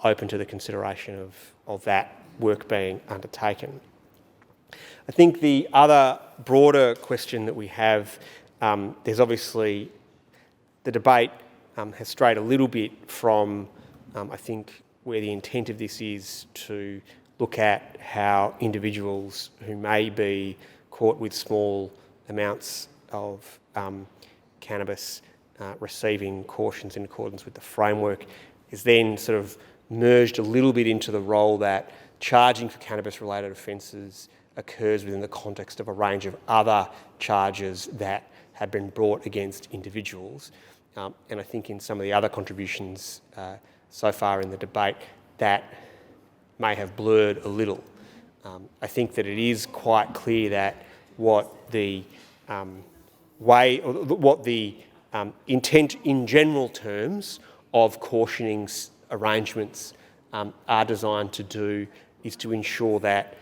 open to the consideration of that work being undertaken. I think the other broader question that we have, there's obviously the debate has strayed a little bit from, I think, where the intent of this is to look at how individuals who may be caught with small amounts of cannabis receiving cautions in accordance with the framework is then sort of merged a little bit into the role that charging for cannabis-related offences occurs within the context of a range of other charges that have been brought against individuals. And I think in some of the other contributions so far in the debate, that may have blurred a little. I think that it is quite clear that what the intent in general terms of cautioning arrangements are designed to do is to ensure that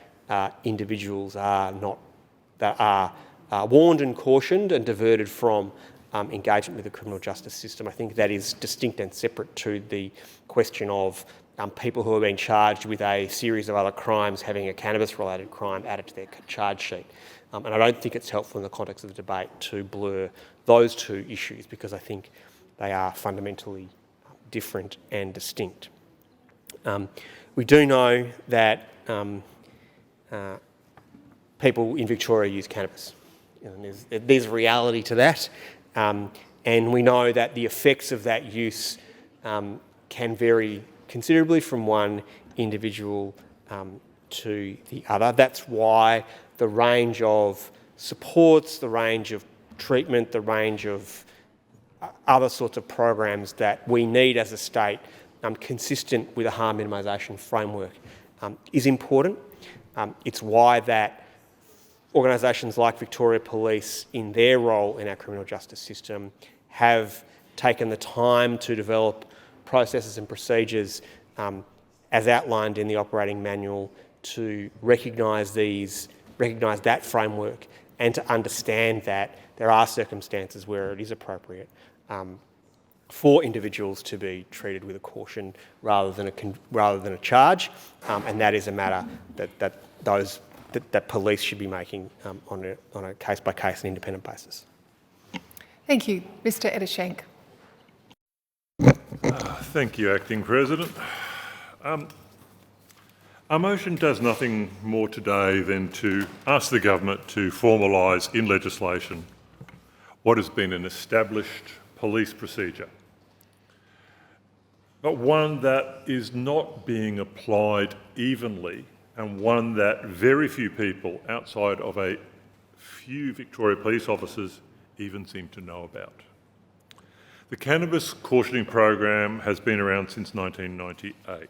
individuals are warned and cautioned and diverted from engagement with the criminal justice system. I think that is distinct and separate to the question of people who are being charged with a series of other crimes having a cannabis-related crime added to their charge sheet. And I don't think it's helpful in the context of the debate to blur those two issues, because I think they are fundamentally different and distinct. We do know that people in Victoria use cannabis. There's a reality to that. And we know that the effects of that use can vary considerably from one individual to the other. That's why the range of supports, the range of treatment, the range of other sorts of programs that we need as a state, consistent with a harm minimisation framework, is important. It's why that organisations like Victoria Police, in their role in our criminal justice system, have taken the time to develop processes and procedures as outlined in the operating manual to recognise that framework and to understand that there are circumstances where it is appropriate for individuals to be treated with a caution rather than a charge, and that is a matter that police should be making on a case-by-case and independent basis. Thank you. Mr Ettershank. Thank you, Acting President. Our motion does nothing more today than to ask the government to formalise in legislation what has been an established police procedure, but one that is not being applied evenly, and one that very few people outside of a few Victoria police officers even seem to know about. The cannabis cautioning program has been around since 1998,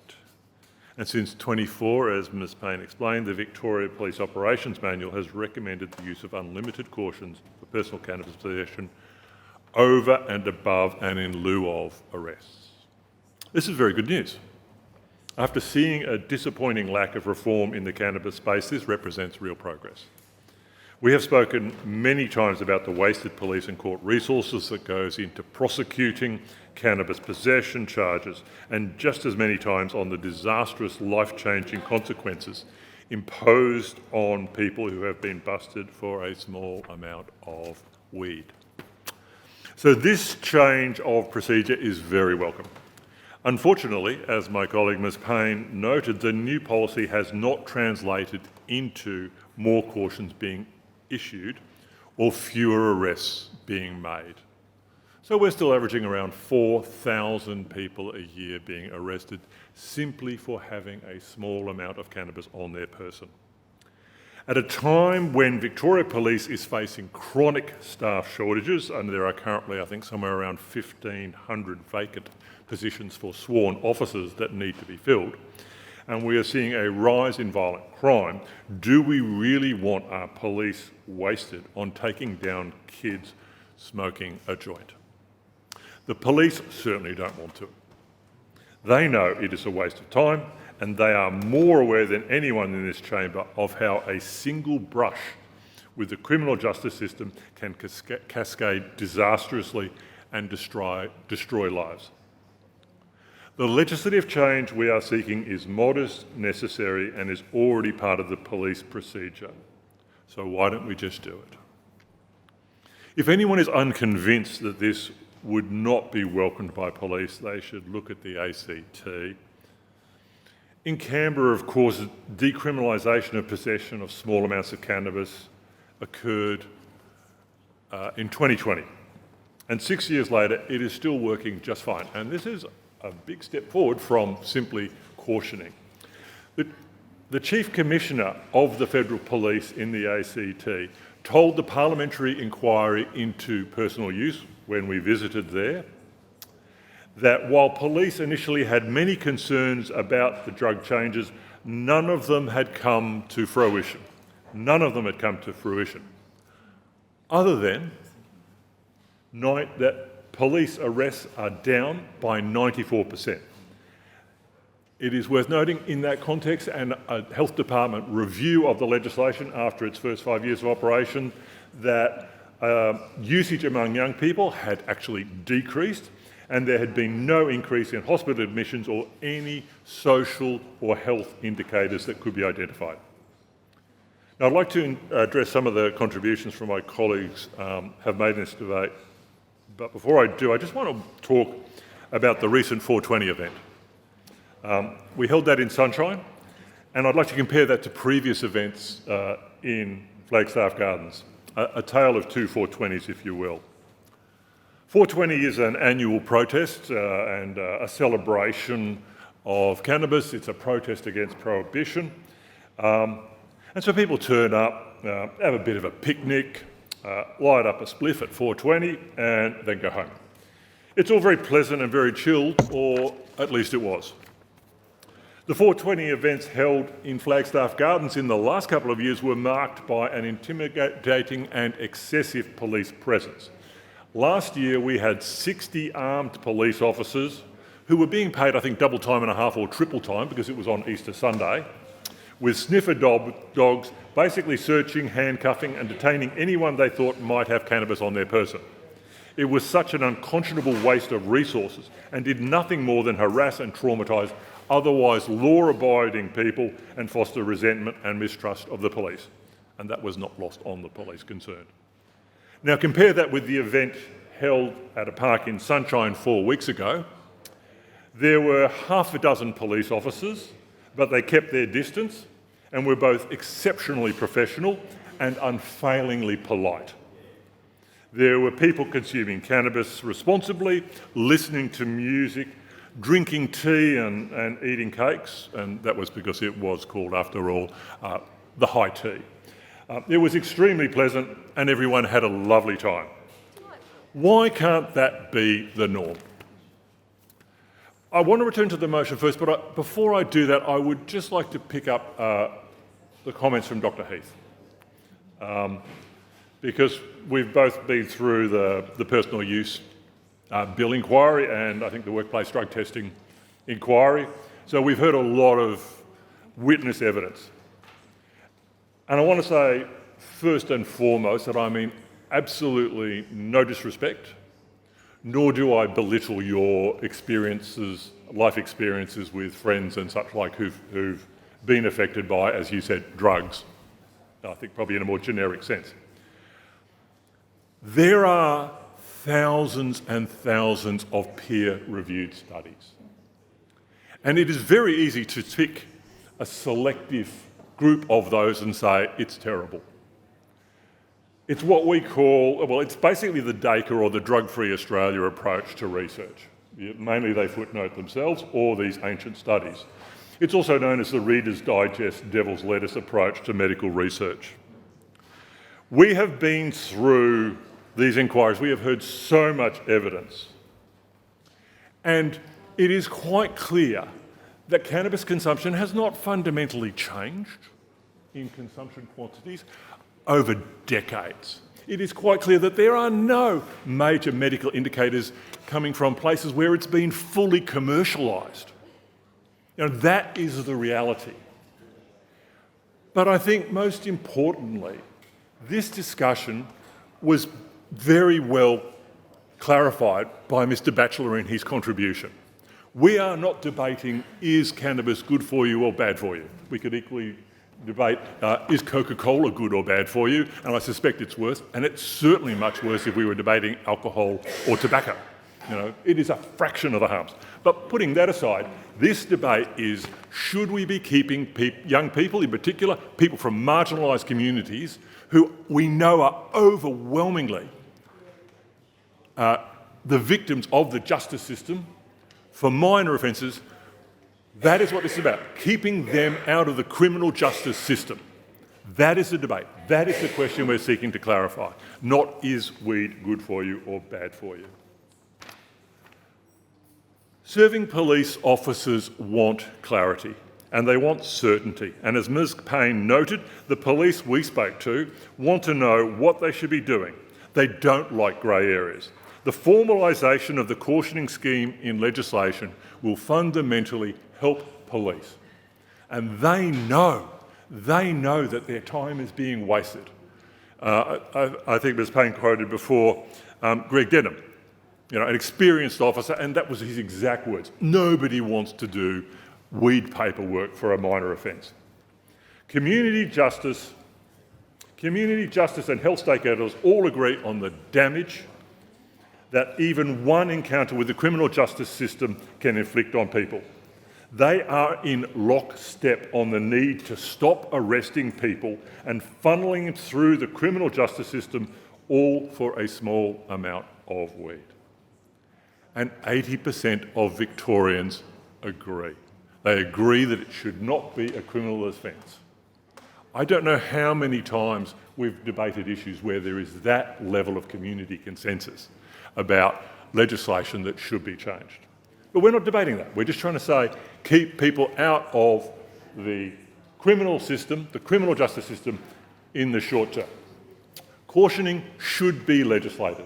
And since 24, as Ms Payne explained, the Victoria Police Operations Manual has recommended the use of unlimited cautions for personal cannabis possession over and above and in lieu of arrests. This is very good news. After seeing a disappointing lack of reform in the cannabis space, this represents real progress. We have spoken many times about the wasted police and court resources that goes into prosecuting cannabis possession charges, and just as many times on the disastrous life-changing consequences imposed on people who have been busted for a small amount of weed. So this change of procedure is very welcome. Unfortunately, as my colleague Ms Payne noted, the new policy has not translated into more cautions being issued or fewer arrests being made. So we're still averaging around 4,000 people a year being arrested simply for having a small amount of cannabis on their person. At a time when Victoria Police is facing chronic staff shortages, and there are currently, I think, somewhere around 1,500 vacant positions for sworn officers that need to be filled, and we are seeing a rise in violent crime, do we really want our police wasted on taking down kids smoking a joint? The police certainly don't want to. They know it is a waste of time, and they are more aware than anyone in this chamber of how a single brush with the criminal justice system can cascade disastrously and destroy lives. The legislative change we are seeking is modest, necessary, and is already part of the police procedure. So why don't we just do it? If anyone is unconvinced that this would not be welcomed by police, they should look at the ACT. In Canberra, of course, decriminalisation of possession of small amounts of cannabis occurred in 2020. And 6 years later, it is still working just fine. And this is a big step forward from simply cautioning. The Chief Commissioner of the Federal Police in the ACT told the parliamentary inquiry into personal use when we visited there that while police initially had many concerns about the drug changes, none of them had come to fruition. None of them had come to fruition, other than that police arrests are down by 94%. It is worth noting in that context, and a Health Department review of the legislation after its first 5 years of operation, that usage among young people had actually decreased, and there had been no increase in hospital admissions or any social or health indicators that could be identified. Now, I'd like to address some of the contributions from my colleagues have made in this debate, but before I do, I just want to talk about the recent 420 event. We held that in Sunshine, and I'd like to compare that to previous events in Flagstaff Gardens, a tale of two 420s, if you will. 420 is an annual protest and a celebration of cannabis. It's a protest against prohibition. And so people turn up, have a bit of a picnic, light up a spliff at 420 and then go home. It's all very pleasant and very chilled, or at least it was. The 420 events held in Flagstaff Gardens in the last couple of years were marked by an intimidating and excessive police presence. Last year we had 60 armed police officers who were being paid, I think, double time and a half or triple time because it was on Easter Sunday, with sniffer dogs basically searching, handcuffing and detaining anyone they thought might have cannabis on their person. It was such an unconscionable waste of resources and did nothing more than harass and traumatise otherwise law-abiding people and foster resentment and mistrust of the police. And that was not lost on the police concerned. Now compare that with the event held at a park in Sunshine 4 weeks ago. There were half a dozen police officers, but they kept their distance and were both exceptionally professional and unfailingly polite. There were people consuming cannabis responsibly, listening to music, drinking tea and eating cakes, and that was because it was called, after all, the high tea. It was extremely pleasant and everyone had a lovely time. Why can't that be the norm? I want to return to the motion first, but before I do that, I would just like to pick up the comments from Dr. Heath. Because we've both been through the personal use bill inquiry and I think the workplace drug testing inquiry. So we've heard a lot of witness evidence. And I want to say first and foremost that I mean absolutely no disrespect, nor do I belittle your experiences, life experiences with friends and such like who've been affected by, as you said, drugs. I think probably in a more generic sense. There are thousands and thousands of peer-reviewed studies. And it is very easy to pick a selective group of those and say, it's terrible. It's what we call, well, it's basically the DACA or the Drug-Free Australia approach to research. Mainly they footnote themselves or these ancient studies. It's also known as the Reader's Digest Devil's Lettuce approach to medical research. We have been through these inquiries, we have heard so much evidence. And it is quite clear that cannabis consumption has not fundamentally changed in consumption quantities over decades. It is quite clear that there are no major medical indicators coming from places where it's been fully commercialised. You know, that is the reality. But I think most importantly, this discussion was very well clarified by Mr. Batchelor in his contribution. We are not debating, is cannabis good for you or bad for you? We could equally debate, is Coca-Cola good or bad for you? And I suspect it's worse, and it's certainly much worse if we were debating alcohol or tobacco. You know, it is a fraction of the harms. But putting that aside, this debate is, should we be keeping young people, in particular, people from marginalised communities, who we know are overwhelmingly the victims of the justice system for minor offences? That is what this is about, keeping them out of the criminal justice system. That is the debate. That is the question we're seeking to clarify, not is weed good for you or bad for you. Serving police officers want clarity and they want certainty. And as Ms. Payne noted, the police we spoke to want to know what they should be doing. They don't like grey areas. The formalisation of the cautioning scheme in legislation will fundamentally help police. And they know that their time is being wasted. I think Ms. Payne quoted before Greg Denham, you know, an experienced officer, and that was his exact words. Nobody wants to do weed paperwork for a minor offence. Community justice and health stakeholders all agree on the damage that even one encounter with the criminal justice system can inflict on people. They are in lockstep on the need to stop arresting people and funneling them through the criminal justice system, all for a small amount of weed. And 80% of Victorians agree. They agree that it should not be a criminal offence. I don't know how many times we've debated issues where there is that level of community consensus about legislation that should be changed. But we're not debating that. We're just trying to say, keep people out of the criminal system, the criminal justice system, in the short term. Cautioning should be legislated.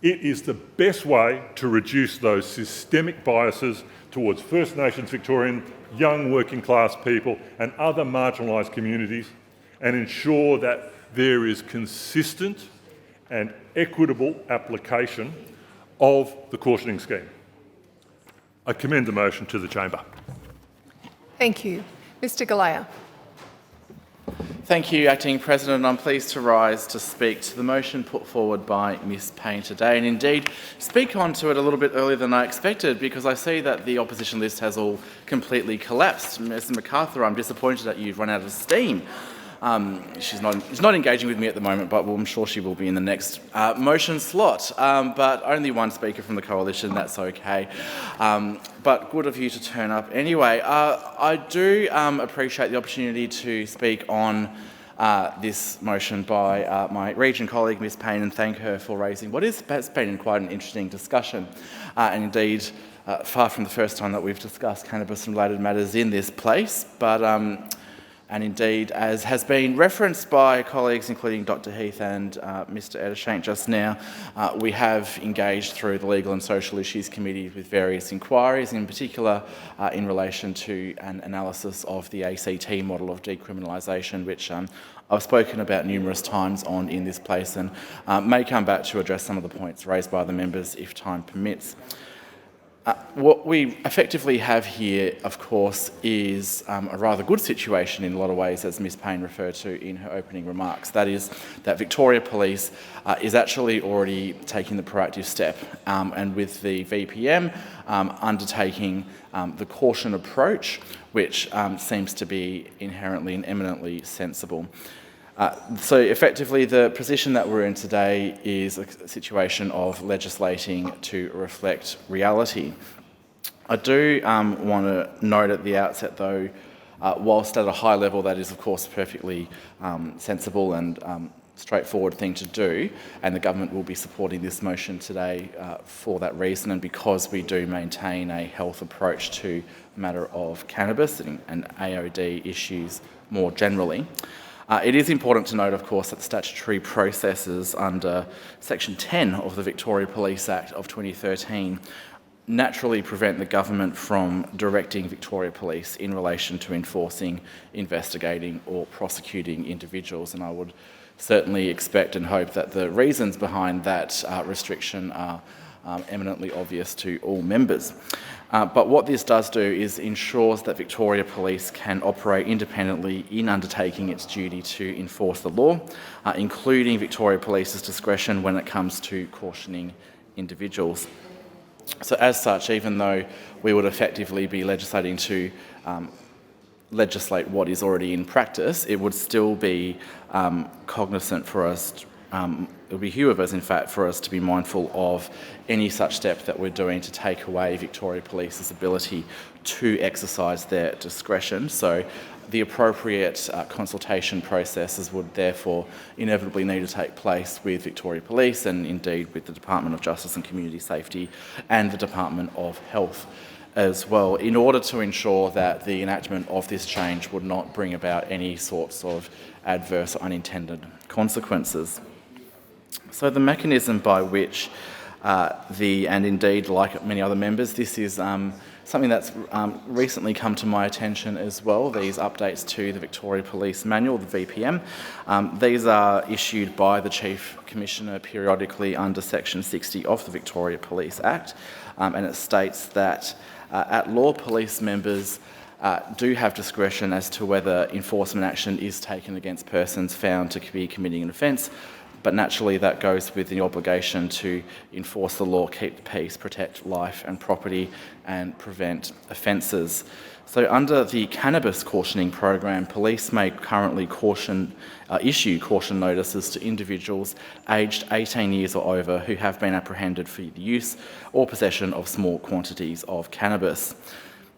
It is the best way to reduce those systemic biases towards First Nations Victorian, young working class people and other marginalised communities, and ensure that there is consistent and equitable application of the cautioning scheme. I commend the motion to the chamber. Thank you. Mr Galea. Thank you, Acting President. I'm pleased to rise to speak to the motion put forward by Ms Payne today, and indeed speak onto it a little bit earlier than I expected, because I see that the opposition list has all completely collapsed. Mr MacArthur, I'm disappointed that you've run out of steam. She's not engaging with me at the moment, but I'm sure she will be in the next motion slot. But only one speaker from the coalition, that's okay. But good of you to turn up anyway. I do appreciate the opportunity to speak on this motion by my region colleague, Ms Payne, and thank her for raising what has been quite an interesting discussion. And indeed, far from the first time that we've discussed cannabis and related matters in this place, but and indeed, as has been referenced by colleagues including Dr Heath and Mr Ettershank just now, we have engaged through the Legal and Social Issues Committee with various inquiries, in particular in relation to an analysis of the ACT model of decriminalisation, which I've spoken about numerous times in this place, and may come back to address some of the points raised by the members if time permits. What we effectively have here, of course, is a rather good situation in a lot of ways, as Ms Payne referred to in her opening remarks. That is that Victoria Police is actually already taking the proactive step, and with the VPM undertaking the caution approach, which seems to be inherently and eminently sensible. So effectively, the position that we're in today is a situation of legislating to reflect reality. I do want to note at the outset, though, whilst at a high level that is, of course, a perfectly sensible and straightforward thing to do, and the government will be supporting this motion today for that reason, and because we do maintain a health approach to the matter of cannabis and AOD issues more generally. It is important to note, of course, that the statutory processes under Section 10 of the Victoria Police Act of 2013 naturally prevent the government from directing Victoria Police in relation to enforcing, investigating or prosecuting individuals, and I would certainly expect and hope that the reasons behind that restriction are eminently obvious to all members. But what this does do is ensures that Victoria Police can operate independently in undertaking its duty to enforce the law, including Victoria Police's discretion when it comes to cautioning individuals. So as such, even though we would effectively be legislating to legislate what is already in practice, it would still be cognizant for us, it would be hue of us, in fact, for us to be mindful of any such step that we're doing to take away Victoria Police's ability to exercise their discretion. So the appropriate consultation processes would therefore inevitably need to take place with Victoria Police and indeed with the Department of Justice and Community Safety and the Department of Health as well, in order to ensure that the enactment of this change would not bring about any sorts of adverse or unintended consequences. So the mechanism by which and indeed like many other members, this is something that's recently come to my attention as well, these updates to the Victoria Police Manual, the VPM. These are issued by the Chief Commissioner periodically under Section 60 of the Victoria Police Act, and it states that at law, police members do have discretion as to whether enforcement action is taken against persons found to be committing an offence, but naturally that goes with the obligation to enforce the law, keep the peace, protect life and property and prevent offences. So under the cannabis cautioning program, police may currently issue caution notices to individuals aged 18 years or over who have been apprehended for the use or possession of small quantities of cannabis.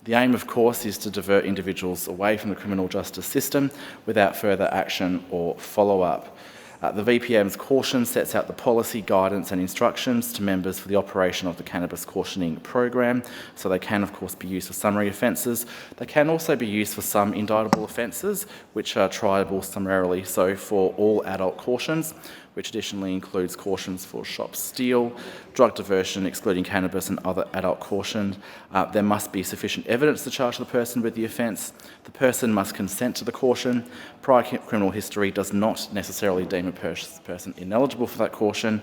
The aim, of course, is to divert individuals away from the criminal justice system without further action or follow-up. The VPM's caution sets out the policy, guidance and instructions to members for the operation of the cannabis cautioning program. So they can, of course, be used for summary offences. They can also be used for some indictable offences, which are triable summarily. So for all adult cautions, which additionally includes cautions for shop steal, drug diversion, excluding cannabis and other adult cautions. There must be sufficient evidence to charge the person with the offence. The person must consent to the caution. Prior criminal history does not necessarily deem a person ineligible for that caution,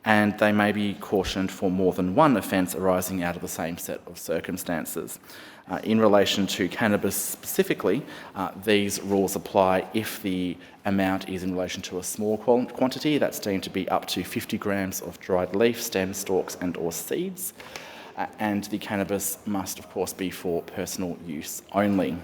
and they may be cautioned for more than one offence arising out of the same set of circumstances. In relation to cannabis specifically, these rules apply if the amount is in relation to a small quantity that's deemed to be up to 50 grams of dried leaf, stems, stalks and or seeds, and the cannabis must of course be for personal use only.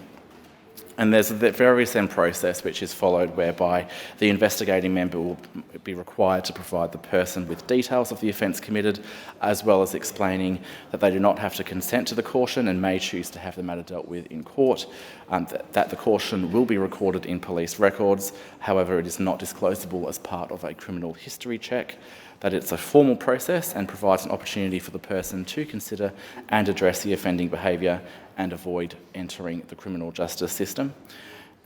And there's a very same process which is followed whereby the investigating member will be required to provide the person with details of the offence committed, as well as explaining that they do not have to consent to the caution and may choose to have the matter dealt with in court, that the caution will be recorded in police records, however it is not disclosable as part of a criminal history check, that it's a formal process and provides an opportunity for the person to consider and address the offending behaviour and avoid entering the criminal justice system.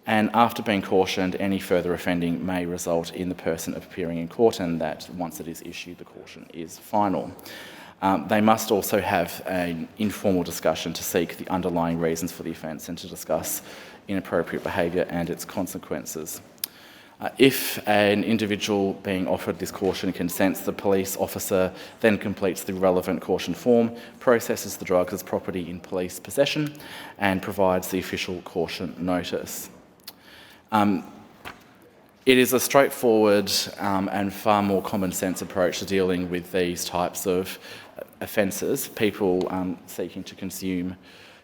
And after being cautioned, any further offending may result in the person appearing in court, and that once it is issued, the caution is final. They must also have an informal discussion to seek the underlying reasons for the offence and to discuss inappropriate behaviour and its consequences. If an individual being offered this caution consents, the police officer then completes the relevant caution form, processes the drug as property in police possession, and provides the official caution notice. It is a straightforward and far more common sense approach to dealing with these types of offences, people seeking to consume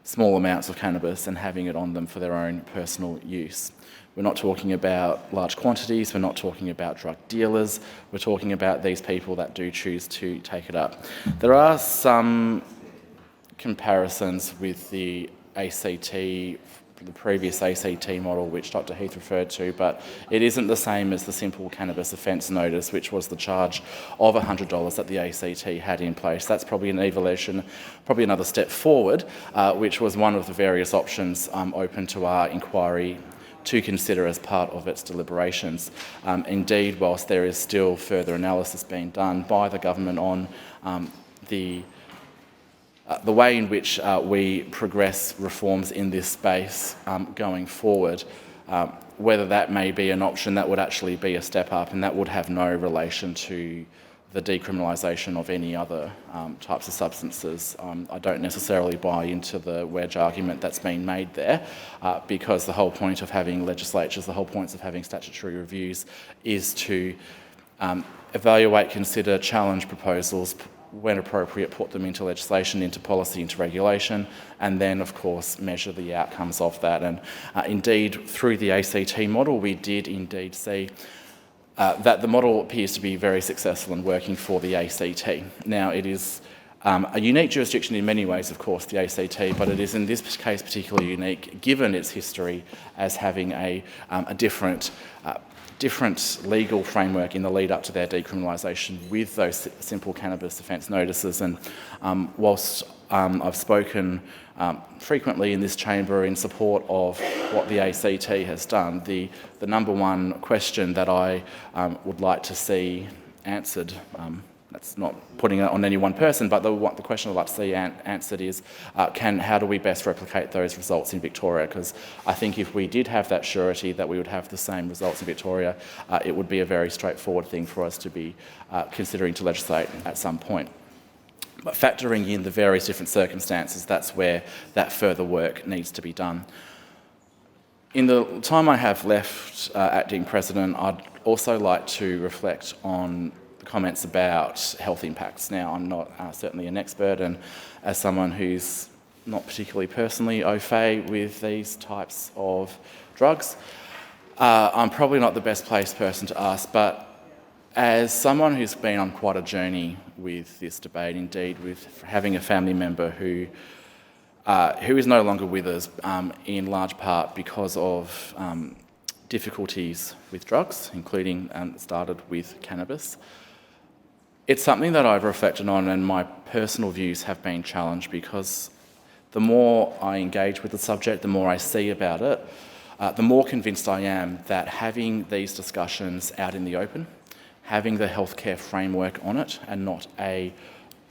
small amounts of cannabis and having it on them for their own personal use. We're not talking about large quantities, we're not talking about drug dealers, we're talking about these people that do choose to take it up. There are some comparisons with the ACT, the previous ACT model which Dr. Heath referred to, but it isn't the same as the simple cannabis offence notice, which was the charge of $100 that the ACT had in place. That's probably an evolution, probably another step forward, which was one of the various options open to our inquiry to consider as part of its deliberations. Indeed, whilst there is still further analysis being done by the government on the way in which we progress reforms in this space going forward, whether that may be an option that would actually be a step up and that would have no relation to the decriminalisation of any other types of substances. I don't necessarily buy into the wedge argument that's been made there, because the whole point of having legislatures, the whole point of having statutory reviews is to evaluate, consider, challenge proposals, when appropriate, put them into legislation, into policy, into regulation, and then, of course, measure the outcomes of that. And indeed, through the ACT model, we did indeed see that the model appears to be very successful in working for the ACT. Now, it is a unique jurisdiction in many ways, of course, the ACT, but it is in this case particularly unique, given its history as having a different legal framework in the lead up to their decriminalisation with those simple cannabis offence notices. And whilst I've spoken frequently in this chamber in support of what the ACT has done, the number one question that I would like to see answered, that's not putting it on any one person, but the question I'd like to see answered is, how do we best replicate those results in Victoria? Because I think if we did have that surety that we would have the same results in Victoria, it would be a very straightforward thing for us to be considering to legislate at some point. But factoring in the various different circumstances, that's where that further work needs to be done. In the time I have left, Acting President, I'd also like to reflect on the comments about health impacts. Now, I'm not certainly an expert, and as someone who's not particularly personally au fait with these types of drugs, I'm probably not the best placed person to ask, but as someone who's been on quite a journey with this debate, indeed with having a family member who is no longer with us, in large part because of difficulties with drugs, including started with cannabis, it's something that I've reflected on, and my personal views have been challenged, because the more I engage with the subject, the more I see about it, the more convinced I am that having these discussions out in the open, having the healthcare framework on it and not a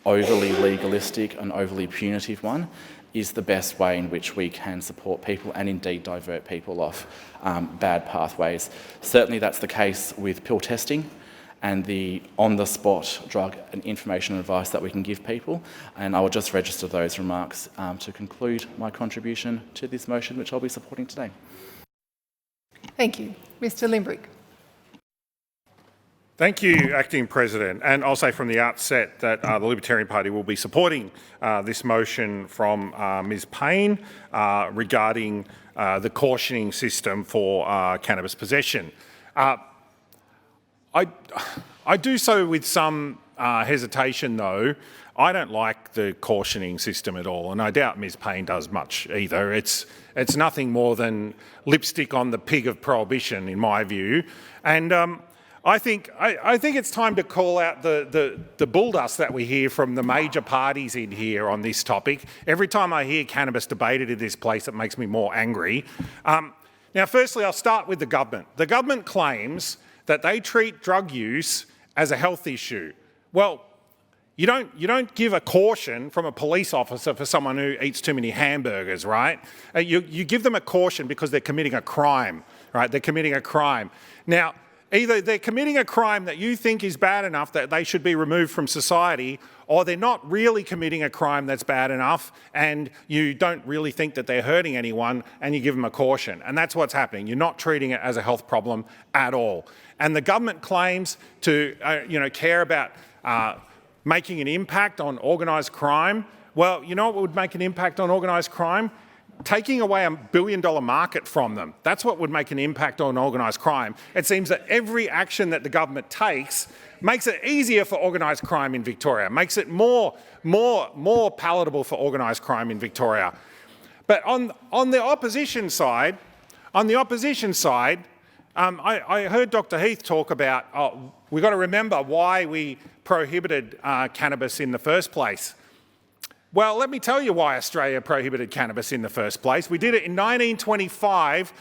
overly legalistic and overly punitive one, is the best way in which we can support people and indeed divert people off bad pathways. Certainly that's the case with pill testing and the on-the-spot drug and information and advice that we can give people. And I will just register those remarks to conclude my contribution to this motion, which I'll be supporting today. Thank you. Mr Limbrick. Thank you, Acting President. And I'll say from the outset that the Libertarian Party will be supporting this motion from Ms Payne regarding the cautioning system for cannabis possession. I do so with some hesitation, though. I don't like the cautioning system at all, and I doubt Ms Payne does much either. It's nothing more than lipstick on the pig of prohibition, in my view. And I think it's time to call out the bulldust that we hear from the major parties in here on this topic. Every time I hear cannabis debated in this place, it makes me more angry. Now, firstly, I'll start with the government. The government claims that they treat drug use as a health issue. Well, you don't give a caution from a police officer for someone who eats too many hamburgers, right? You give them a caution because they're committing a crime, right? They're committing a crime. Now, either they're committing a crime that you think is bad enough that they should be removed from society, or they're not really committing a crime that's bad enough and you don't really think that they're hurting anyone and you give them a caution. And that's what's happening. You're not treating it as a health problem at all. And the government claims to care about making an impact on organised crime. Well, you know what would make an impact on organised crime? Taking away $1 billion market from them. That's what would make an impact on organised crime. It seems that every action that the government takes makes it easier for organised crime in Victoria, makes it more palatable for organised crime in Victoria. But on the opposition side, I heard Dr. Heath talk about, we've got to remember why we prohibited cannabis in the first place. Well, let me tell you why Australia prohibited cannabis in the first place. We did it in 1925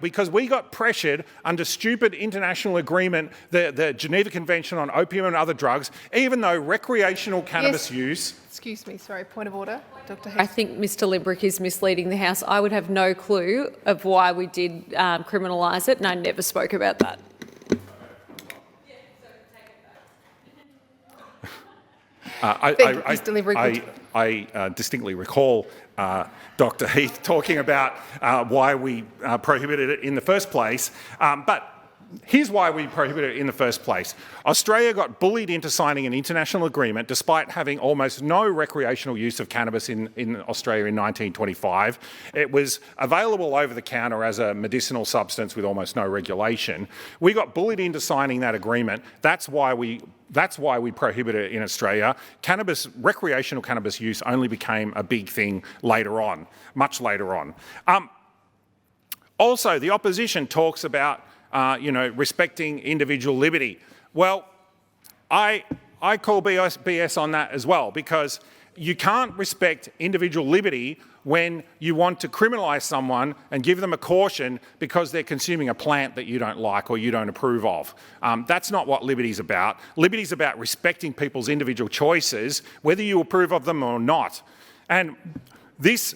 because we got pressured under stupid international agreement, the Geneva Convention on Opium and Other Drugs, even though recreational cannabis use... Excuse me, sorry, point of order. Dr. Heath. I think Mr Limbrick is misleading the House. I would have no clue of why we did criminalise it, and I never spoke about that. I distinctly recall Dr. Heath talking about why we prohibited it in the first place, but here's why we prohibited it in the first place. Australia got bullied into signing an international agreement despite having almost no recreational use of cannabis in Australia in 1925. It was available over the counter as a medicinal substance with almost no regulation. We got bullied into signing that agreement. That's why we prohibited it in Australia. Recreational cannabis use only became a big thing later on, much later on. Also, the opposition talks about respecting individual liberty. Well, I call BS on that as well, because you can't respect individual liberty when you want to criminalise someone and give them a caution because they're consuming a plant that you don't like or you don't approve of. That's not what liberty's about. Liberty's about respecting people's individual choices, whether you approve of them or not. And this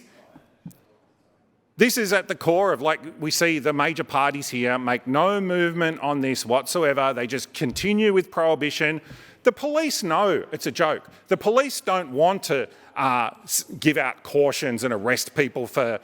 is at the core of, like, we see the major parties here make no movement on this whatsoever. They just continue with prohibition. The police know it's a joke. The police don't want to give out cautions and arrest people for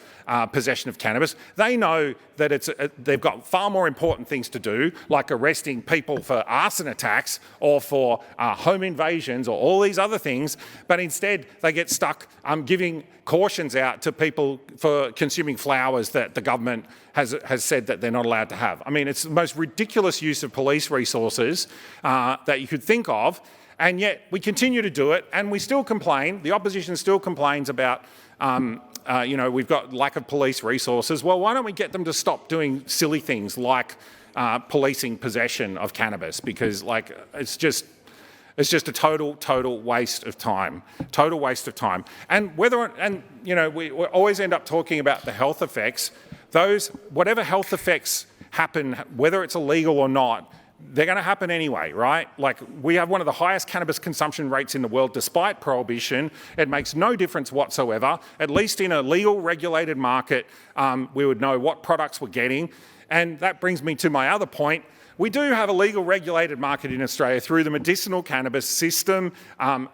possession of cannabis. They know that they've got far more important things to do, like arresting people for arson attacks or for home invasions or all these other things, but instead they get stuck giving cautions out to people for consuming flowers that the government has said that they're not allowed to have. I mean, it's the most ridiculous use of police resources that you could think of, and yet we continue to do it, and we still complain. The opposition still complains about, we've got lack of police resources. Well, why don't we get them to stop doing silly things like policing possession of cannabis? Because, like, it's just a total waste of time. Total waste of time. And we always end up talking about the health effects. Whatever health effects happen, whether it's illegal or not, they're going to happen anyway, right? Like, we have one of the highest cannabis consumption rates in the world despite prohibition. It makes no difference whatsoever. At least in a legal, regulated market, we would know what products we're getting. And that brings me to my other point. We do have a legal regulated market in Australia through the medicinal cannabis system.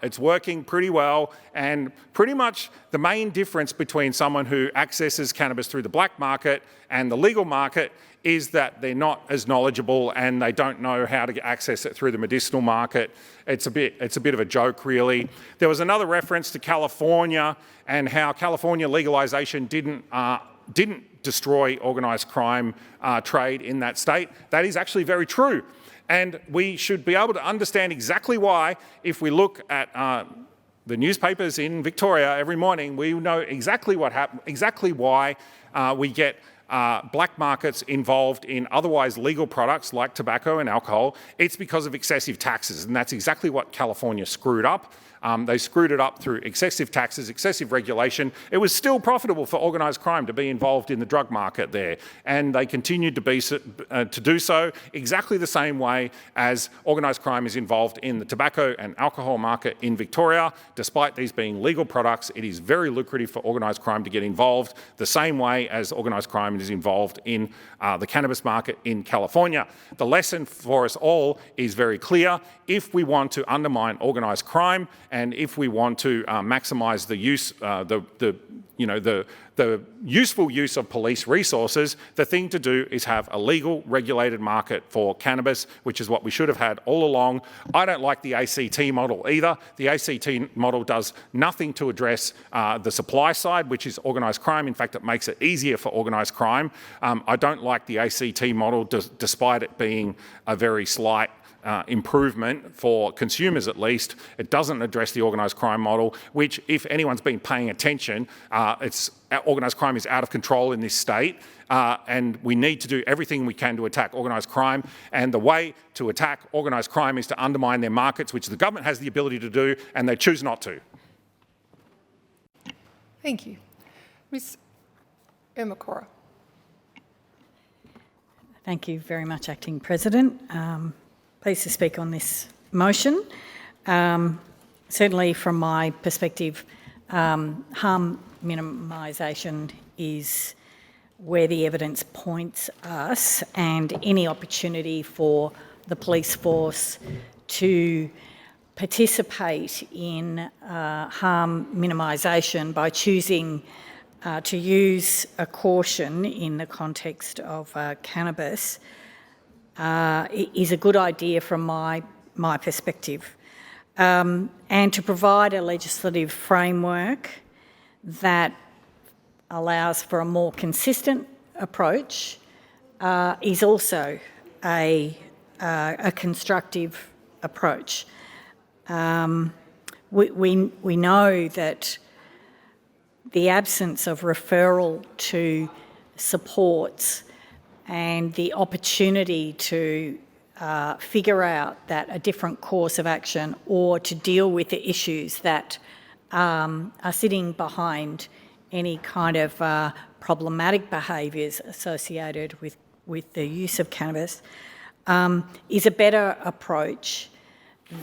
It's working pretty well, and pretty much the main difference between someone who accesses cannabis through the black market and the legal market is that they're not as knowledgeable and they don't know how to access it through the medicinal market. It's a bit of a joke, really. There was another reference to California and how California legalisation didn't destroy organised crime trade in that state. That is actually very true. And we should be able to understand exactly why, if we look at the newspapers in Victoria every morning, we know exactly what happened, exactly why we get black markets involved in otherwise legal products like tobacco and alcohol. It's because of excessive taxes, and that's exactly what California screwed up. They screwed it up through excessive taxes, excessive regulation. It was still profitable for organised crime to be involved in the drug market there, and they continued to do so exactly the same way as organised crime is involved in the tobacco and alcohol market in Victoria. Despite these being legal products, it is very lucrative for organised crime to get involved, the same way as organised crime is involved in the cannabis market in California. The lesson for us all is very clear. If we want to undermine organised crime, and if we want to maximise the use, the useful use of police resources, the thing to do is have a legal, regulated market for cannabis, which is what we should have had all along. I don't like the ACT model either. The ACT model does nothing to address the supply side, which is organised crime. In fact, it makes it easier for organised crime. I don't like the ACT model, despite it being a very slight improvement for consumers at least. It doesn't address the organised crime model, which, if anyone's been paying attention, organised crime is out of control in this state, and we need to do everything we can to attack organised crime. And the way to attack organised crime is to undermine their markets, which the government has the ability to do, and they choose not to. Thank you. Ms. Ermacora. Thank you very much, Acting President. Pleased to speak on this motion. Certainly from my perspective, harm minimisation is where the evidence points us, and any opportunity for the police force to participate in harm minimisation by choosing to use a caution in the context of cannabis is a good idea from my perspective. And to provide a legislative framework that allows for a more consistent approach is also a constructive approach. We know that the absence of referral to supports and the opportunity to figure out that a different course of action or to deal with the issues that are sitting behind any kind of problematic behaviours associated with the use of cannabis is a better approach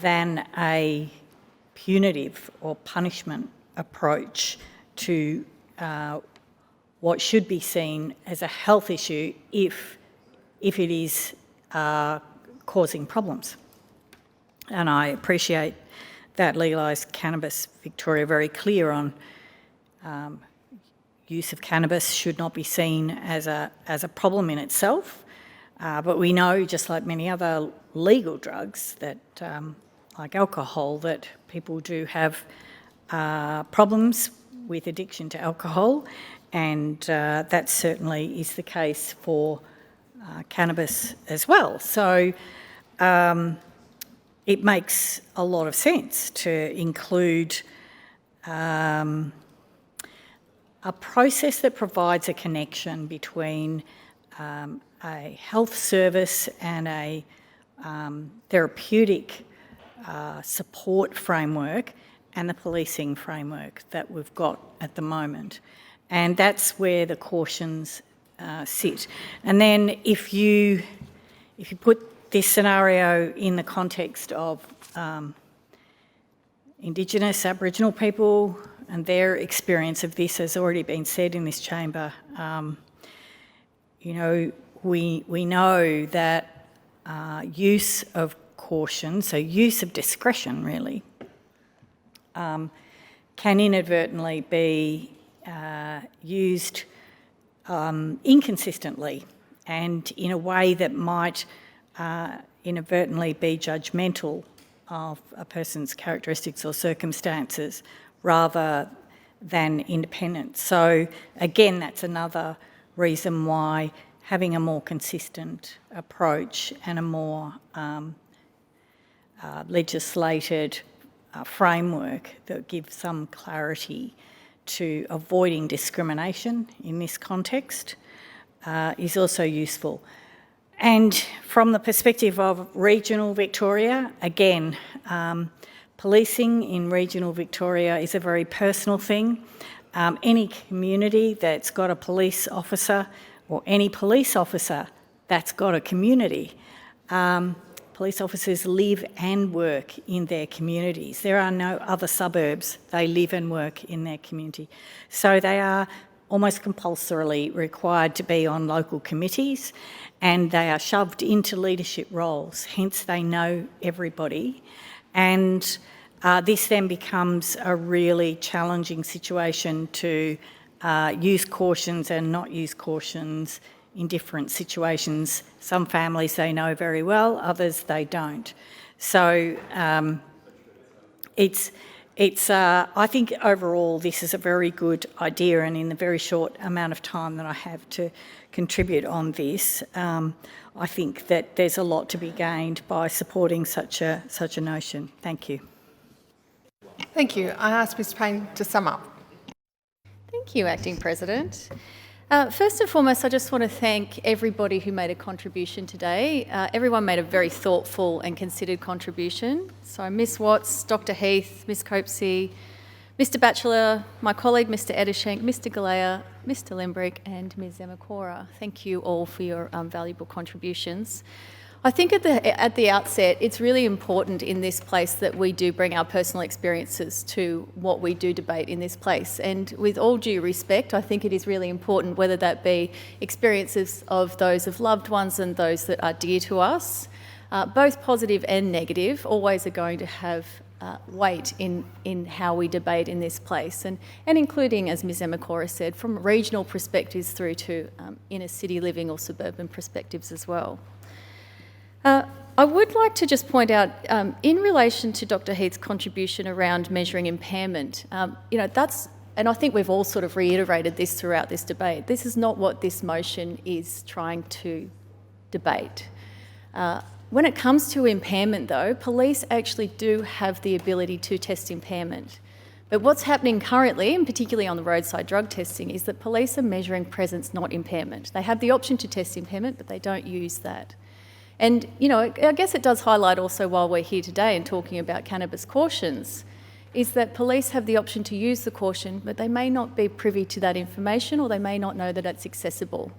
than a punitive or punishment approach to what should be seen as a health issue if it is causing problems. And I appreciate that Legalise Cannabis Victoria are very clear on use of cannabis should not be seen as a problem in itself. But we know, just like many other legal drugs, that like alcohol, that people do have problems with addiction to alcohol, and that certainly is the case for cannabis as well. So it makes a lot of sense to include a process that provides a connection between a health service and a therapeutic support framework and the policing framework that we've got at the moment. And that's where the cautions sit. And then if you put this scenario in the context of Indigenous Aboriginal people and their experience of this, has already been said in this chamber, we know that use of caution, so use of discretion really, can inadvertently be used inconsistently and in a way that might inadvertently be judgmental of a person's characteristics or circumstances rather than independent. So again, that's another reason why having a more consistent approach and a more legislated framework that gives some clarity to avoiding discrimination in this context is also useful. And from the perspective of regional Victoria, again, policing in regional Victoria is a very personal thing. Any community that's got a police officer or any police officer that's got a community, police officers live and work in their communities. There are no other suburbs. They live and work in their community. So they are almost compulsorily required to be on local committees, and they are shoved into leadership roles, hence they know everybody. And this then becomes a really challenging situation to use cautions and not use cautions in different situations. Some families they know very well, others they don't. So I think overall this is a very good idea, and in the very short amount of time that I have to contribute on this, I think that there's a lot to be gained by supporting such a notion. Thank you. Thank you. I ask Ms Payne to sum up. Thank you, Acting President. First and foremost, I just want to thank everybody who made a contribution today. Everyone made a very thoughtful and considered contribution. So Ms Watts, Dr Heath, Ms Copsey, Mr Batchelor, my colleague Mr Ettershank, Mr Galea, Mr Lembrick and Ms Zemakora. Thank you all for your valuable contributions. I think at the outset, it's really important in this place that we do bring our personal experiences to what we do debate in this place. And with all due respect, I think it is really important, whether that be experiences of those of loved ones and those that are dear to us, both positive and negative, always are going to have weight in how we debate in this place. And including, as Ms Zemakora said, from regional perspectives through to inner city living or suburban perspectives as well. I would like to just point out, in relation to Dr Heath's contribution around measuring impairment, that's, and I think we've all sort of reiterated this throughout this debate, this is not what this motion is trying to debate. When it comes to impairment though, police actually do have the ability to test impairment. But what's happening currently, and particularly on the roadside drug testing, is that police are measuring presence, not impairment. They have the option to test impairment, but they don't use that. And, I guess it does highlight also, while we're here today and talking about cannabis cautions, is that police have the option to use the caution, but they may not be privy to that information, or they may not know that it's accessible.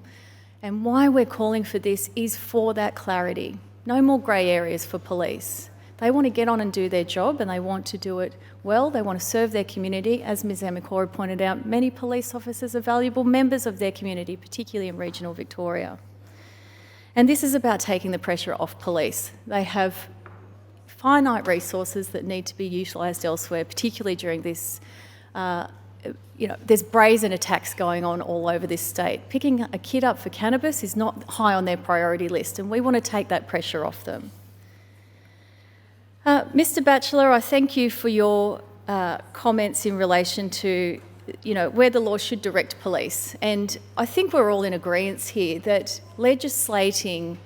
And why we're calling for this is for that clarity. No more grey areas for police. They want to get on and do their job, and they want to do it well. They want to serve their community. As Ms Zemakora pointed out, many police officers are valuable members of their community, particularly in regional Victoria. And this is about taking the pressure off police. They have finite resources that need to be utilised elsewhere, particularly during this, there's brazen attacks going on all over this state. Picking a kid up for cannabis is not high on their priority list, and we want to take that pressure off them. Mr Batchelor, I thank you for your comments in relation to where the law should direct police. And I think we're all in agreement here that legislating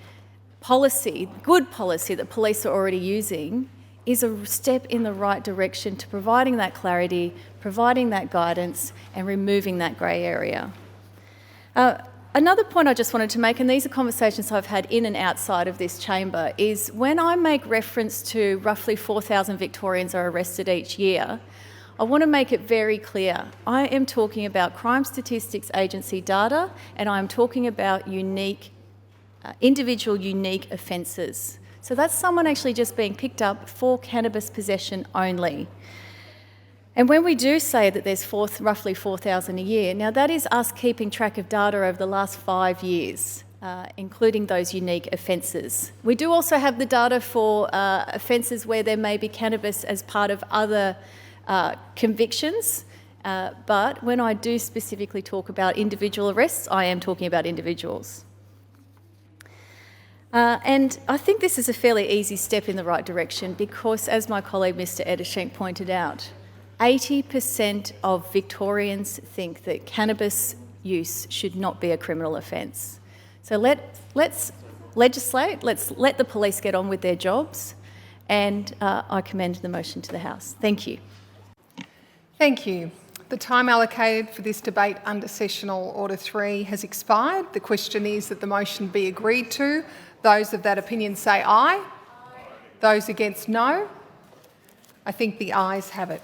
policy, good policy that police are already using, is a step in the right direction to providing that clarity, providing that guidance and removing that grey area. Another point I just wanted to make, and these are conversations I've had in and outside of this chamber, is when I make reference to roughly 4,000 Victorians are arrested each year, I want to make it very clear. I am talking about Crime Statistics Agency data, and I am talking about individual unique offences. So that's someone actually just being picked up for cannabis possession only. And when we do say that there's roughly 4,000 a year, now that is us keeping track of data over the last 5 years. including those unique offences. We do also have the data for offences where there may be cannabis as part of other convictions, but when I do specifically talk about individual arrests, I am talking about individuals. And I think this is a fairly easy step in the right direction because, as my colleague Mr Ettershank pointed out, 80% of Victorians think that cannabis use should not be a criminal offence. So let's legislate, let's let the police get on with their jobs, and I commend the motion to the House. Thank you. Thank you. The time allocated for this debate under Sessional Order 3 has expired. The question is that the motion be agreed to. Those of that opinion say aye. Those against, no. I think the ayes have it.